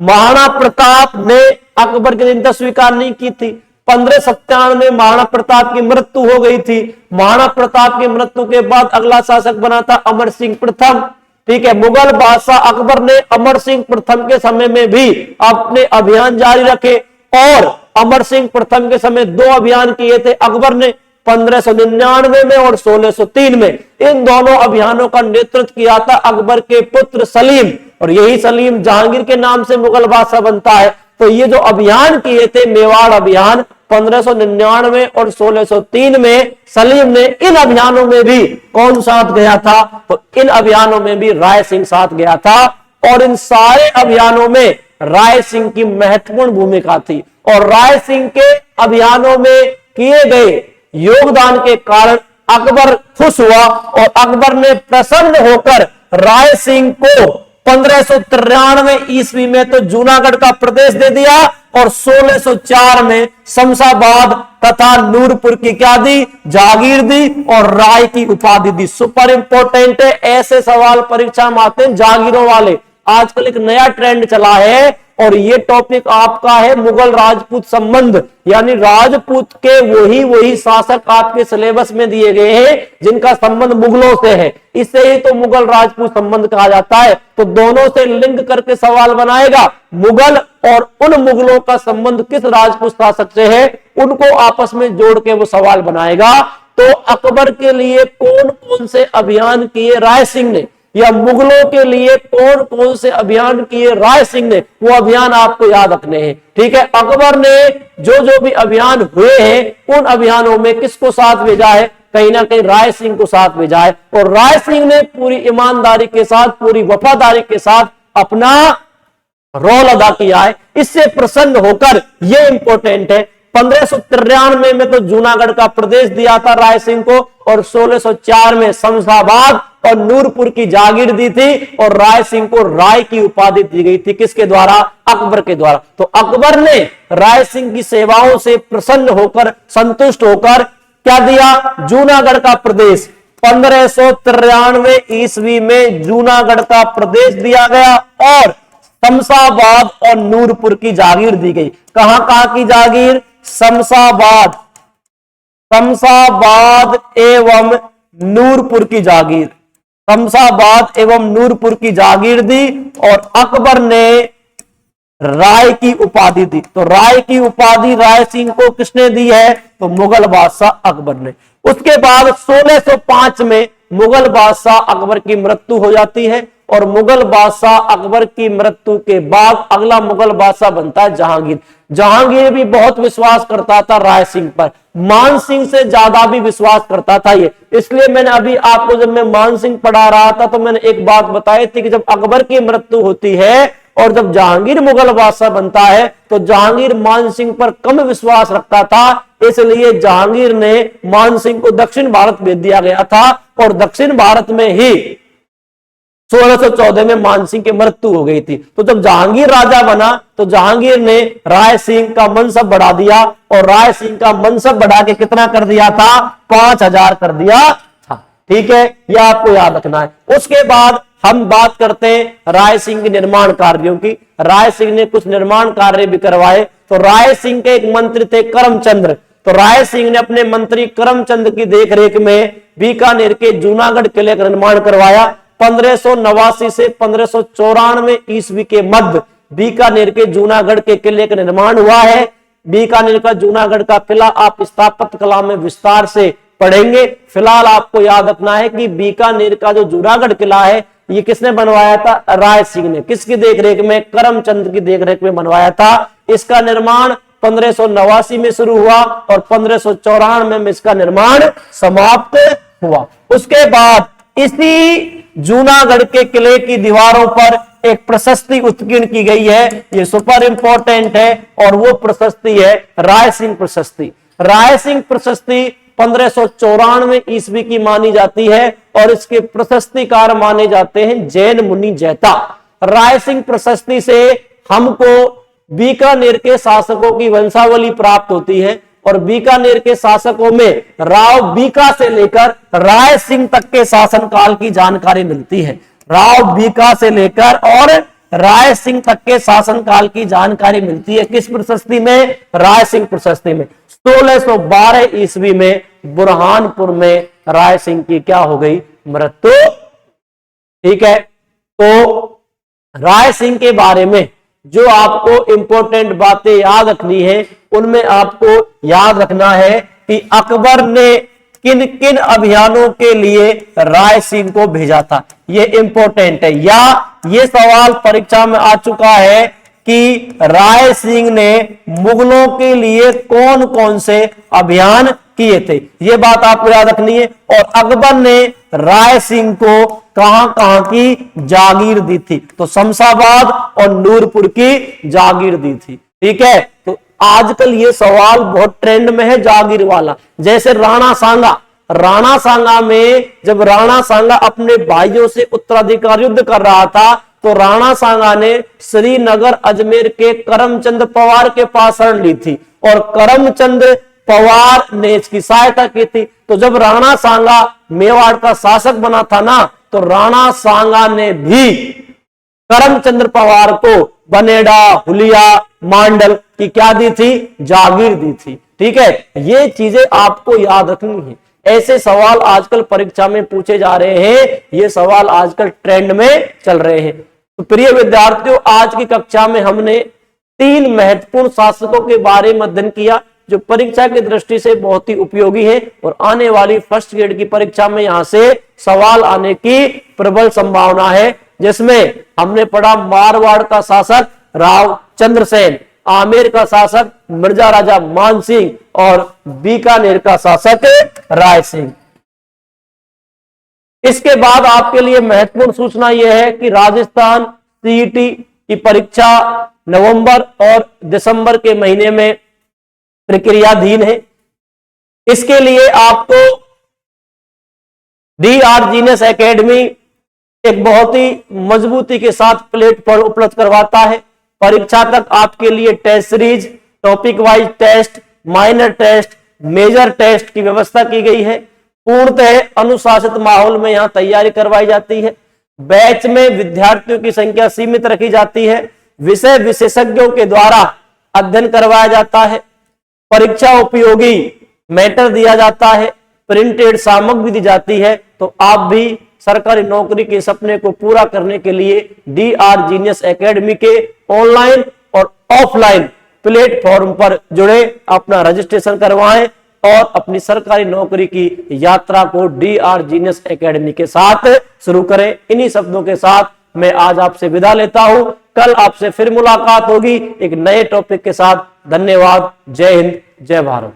महाराणा प्रताप ने अकबर के दिन स्वीकार नहीं की थी। 1597 में महाराणा प्रताप की मृत्यु हो गई थी। महाराणा प्रताप की मृत्यु के बाद अगला शासक बना था अमर सिंह प्रथम। ठीक है। मुगल बादशाह अकबर ने अमर सिंह प्रथम के समय में भी अपने अभियान जारी रखे और अमर सिंह प्रथम के समय 2 अभियान किए थे अकबर ने, 1599 में और 1603 में। इन दोनों अभियानों का नेतृत्व किया था अकबर के पुत्र सलीम, और यही सलीम जहांगीर के नाम से मुगल बादशाह बनता है। तो ये जो अभियान किए थे मेवाड़ अभियान 1599 और 1603 में, सलीम ने इन अभियानों में भी कौन साथ गया था? तो इन अभियानों में भी राय सिंह साथ गया था। और इन सारे अभियानों में राय सिंह की महत्वपूर्ण भूमिका थी, और राय सिंह के अभियानों में किए गए योगदान के कारण अकबर खुश हुआ और अकबर ने प्रसन्न होकर राय सिंह को 1593 ईस्वी में तो जूनागढ़ का प्रदेश दे दिया और 1604 में शमशाबाद तथा नूरपुर की क्या दी? जागीर दी और राय की उपाधि दी। सुपर इंपोर्टेंट है, ऐसे सवाल परीक्षा में आते हैं जागीरों वाले। आजकल एक नया ट्रेंड चला है और ये टॉपिक आपका है मुगल राजपूत संबंध, यानी राजपूत के वही शासक आपके सिलेबस में दिए गए हैं जिनका संबंध मुगलों से है, इससे ही तो मुगल राजपूत संबंध कहा जाता है। तो दोनों से लिंक करके सवाल बनाएगा, मुगल और उन मुगलों का संबंध किस राजपूत शासक से है, उनको आपस में जोड़ के वो सवाल बनाएगा। तो अकबर के लिए कौन कौन से अभियान किए राय सिंह ने, या मुगलों के लिए कौन कौन से अभियान किए राय सिंह ने, वो अभियान आपको याद रखने हैं। ठीक है। अकबर ने जो भी अभियान हुए हैं उन अभियानों में किसको साथ भेजा है? कहीं ना कहीं राय सिंह को साथ भेजा है, और राय सिंह ने पूरी ईमानदारी के साथ, पूरी वफादारी के साथ अपना रोल अदा किया है। इससे प्रसन्न होकर, यह इंपॉर्टेंट है, 1593 में तो जूनागढ़ का प्रदेश दिया था राय सिंह को, और 1604 में शमशाबाद और नूरपुर की जागीर दी थी, और राय सिंह को राय की उपाधि दी गई थी। किसके द्वारा? अकबर के द्वारा। तो अकबर ने राय सिंह की सेवाओं से प्रसन्न होकर, संतुष्ट होकर क्या दिया? जूनागढ़ का प्रदेश 1593 ईस्वी में जूनागढ़ का प्रदेश दिया गया और शमशाबाद और नूरपुर की जागीर दी गई। कहां कहां की जागीर? शमशाबाद एवं नूरपुर की जागीर, शमशाबाद एवं नूरपुर की जागीर दी, और अकबर ने राय की उपाधि दी। तो राय की उपाधि राय सिंह को किसने दी है? तो मुगल बादशाह अकबर ने। उसके बाद 1605 में मुगल बादशाह अकबर की मृत्यु हो जाती है, और मुगल बादशाह अकबर की मृत्यु के बाद अगला मुगल बादशाह बनता है जहांगीर। जहांगीर भी बहुत विश्वास करता था राय सिंह पर, मान सिंह से ज्यादा भी विश्वास करता था ये। इसलिए मैंने अभी आपको, जब मैं मान सिंह पढ़ा रहा था, तो मैंने एक बात बताई थी कि जब अकबर की मृत्यु होती है और जब जहांगीर मुगल बादशाह बनता है, तो जहांगीर मान सिंह पर कम विश्वास रखता था, इसलिए जहांगीर ने मान सिंह को दक्षिण भारत भेज दिया गया था, और दक्षिण भारत में ही 1614 में मान सिंह की मृत्यु हो गई थी। तो जब जहांगीर राजा बना तो जहांगीर ने राय सिंह का मनसब बढ़ा दिया, और राय सिंह का मनसब बढ़ा के कितना कर दिया था? 5000 कर दिया था। ठीक है, यह आपको याद रखना है। उसके बाद हम बात करते हैं राय सिंह के निर्माण कार्यों की। राय सिंह ने कुछ निर्माण कार्य भी करवाए। तो राय सिंह के एक मंत्री थे करमचंद्र, तो राय सिंह ने अपने मंत्री करमचंद की देखरेख में बीकानेर के जूनागढ़ किले का निर्माण करवाया। 1589 से 1594 ईस्वी के मध्य बीकानेर के जूनागढ़ के किले का निर्माण हुआ है। बीकानेर का जूनागढ़ का किला आप स्थापत्य कला में विस्तार से पढ़ेंगे। फिलहाल आपको याद रखना है कि बीकानेर का जो जूनागढ़ किला है ये किसने बनवाया था? राय सिंह ने। किसकी देखरेख में? करमचंद की देखरेख में बनवाया था। इसका निर्माण 1589 में शुरू हुआ और 1594 में इसका निर्माण समाप्त हुआ। उसके बाद इसी जूनागढ़ के किले की दीवारों पर एक प्रशस्ति उत्कीर्ण की गई है, ये सुपर इंपॉर्टेंट है, और वो प्रशस्ति है राय सिंह प्रशस्ति। राय सिंह प्रशस्ति 1594 ईस्वी की मानी जाती है और इसके प्रशस्तिकार माने जाते हैं जैन मुनि जैता। रायसिंह प्रशस्ति से हमको बीकानेर के शासकों की वंशावली प्राप्त होती है और बीकानेर के शासकों में राव बीका से लेकर राय सिंह तक के शासनकाल की जानकारी मिलती है। राव बीका से लेकर और राय सिंह तक के शासनकाल की जानकारी मिलती है। किस प्रशस्ति में? राय सिंह प्रशस्ति में। 1612 ईस्वी में बुरहानपुर में राय सिंह की क्या हो गई? मृत्यु। ठीक है, तो राय सिंह के बारे में जो आपको इंपॉर्टेंट बातें याद रखनी है, उनमें आपको याद रखना है कि अकबर ने किन किन अभियानों के लिए राय सिंह को भेजा था। ये इंपॉर्टेंट है, या ये सवाल परीक्षा में आ चुका है कि राय सिंह ने मुगलों के लिए कौन कौन से अभियान किए थे। ये बात आपको याद रखनी है। और अकबर ने राय सिंह को कहां कहां की जागीर दी थी? तो शमशाबाद और नूरपुर की जागीर दी थी। ठीक है, तो आजकल ये सवाल बहुत ट्रेंड में है, जागीर वाला। जैसे राणा सांगा, राणा सांगा में जब राणा सांगा अपने भाइयों से उत्तराधिकार युद्ध कर रहा था, तो राणा सांगा ने श्रीनगर अजमेर के करमचंद पवार के पास शरण ली थी और करमचंद पवार ने इसकी सहायता की थी। तो जब राणा सांगा मेवाड़ का शासक बना था ना, तो राणा सांगा ने भी करमचंद्र पवार को बनेड़ा, हुलिया, मांडल की क्या दी थी? जागीर दी थी। ठीक है, ये चीजें आपको याद रखनी है। ऐसे सवाल आजकल परीक्षा में पूछे जा रहे हैं, ये सवाल आजकल ट्रेंड में चल रहे हैं। तो प्रिय विद्यार्थियों, आज की कक्षा में हमने 3 महत्वपूर्ण शासकों के बारे में अध्ययन किया जो परीक्षा की दृष्टि से बहुत ही उपयोगी है और आने वाली फर्स्ट ग्रेड की परीक्षा में यहां से सवाल आने की प्रबल संभावना है। जिसमें हमने पढ़ा मारवाड़ का शासक राव चंद्रसेन, आमेर का शासक मिर्जा राजा मान सिंह और बीकानेर का शासक राय सिंह। इसके बाद आपके लिए महत्वपूर्ण सूचना यह है कि राजस्थान सीईटी की परीक्षा नवंबर और दिसंबर के महीने में प्रक्रियाधीन है। इसके लिए आपको DR जीनियस एकेडमी एक बहुत ही मजबूती के साथ प्लेटफॉर्म उपलब्ध करवाता है। परीक्षा तक आपके लिए test series, topic wise test, minor test, major test की व्यवस्था की गई है। पूर्णतः अनुशासित माहौल में यहां तैयारी करवाई जाती है। बैच में विद्यार्थियों की संख्या सीमित रखी जाती है। विषय विशेषज्ञों के द्वारा अध्ययन करवाया जाता है। परीक्षा उपयोगी मैटर दिया जाता है। प्रिंटेड सामग्री दी जाती है। तो आप भी सरकारी नौकरी के सपने को पूरा करने के लिए DR जीनियस एकेडमी के ऑनलाइन और ऑफलाइन प्लेटफॉर्म पर जुड़े, अपना रजिस्ट्रेशन करवाएं और अपनी सरकारी नौकरी की यात्रा को DR जीनियस एकेडमी के साथ शुरू करें। इन्हीं शब्दों के साथ मैं आज आपसे विदा लेता हूं। कल आपसे फिर मुलाकात होगी एक नए टॉपिक के साथ। धन्यवाद। जय हिंद, जय भारत।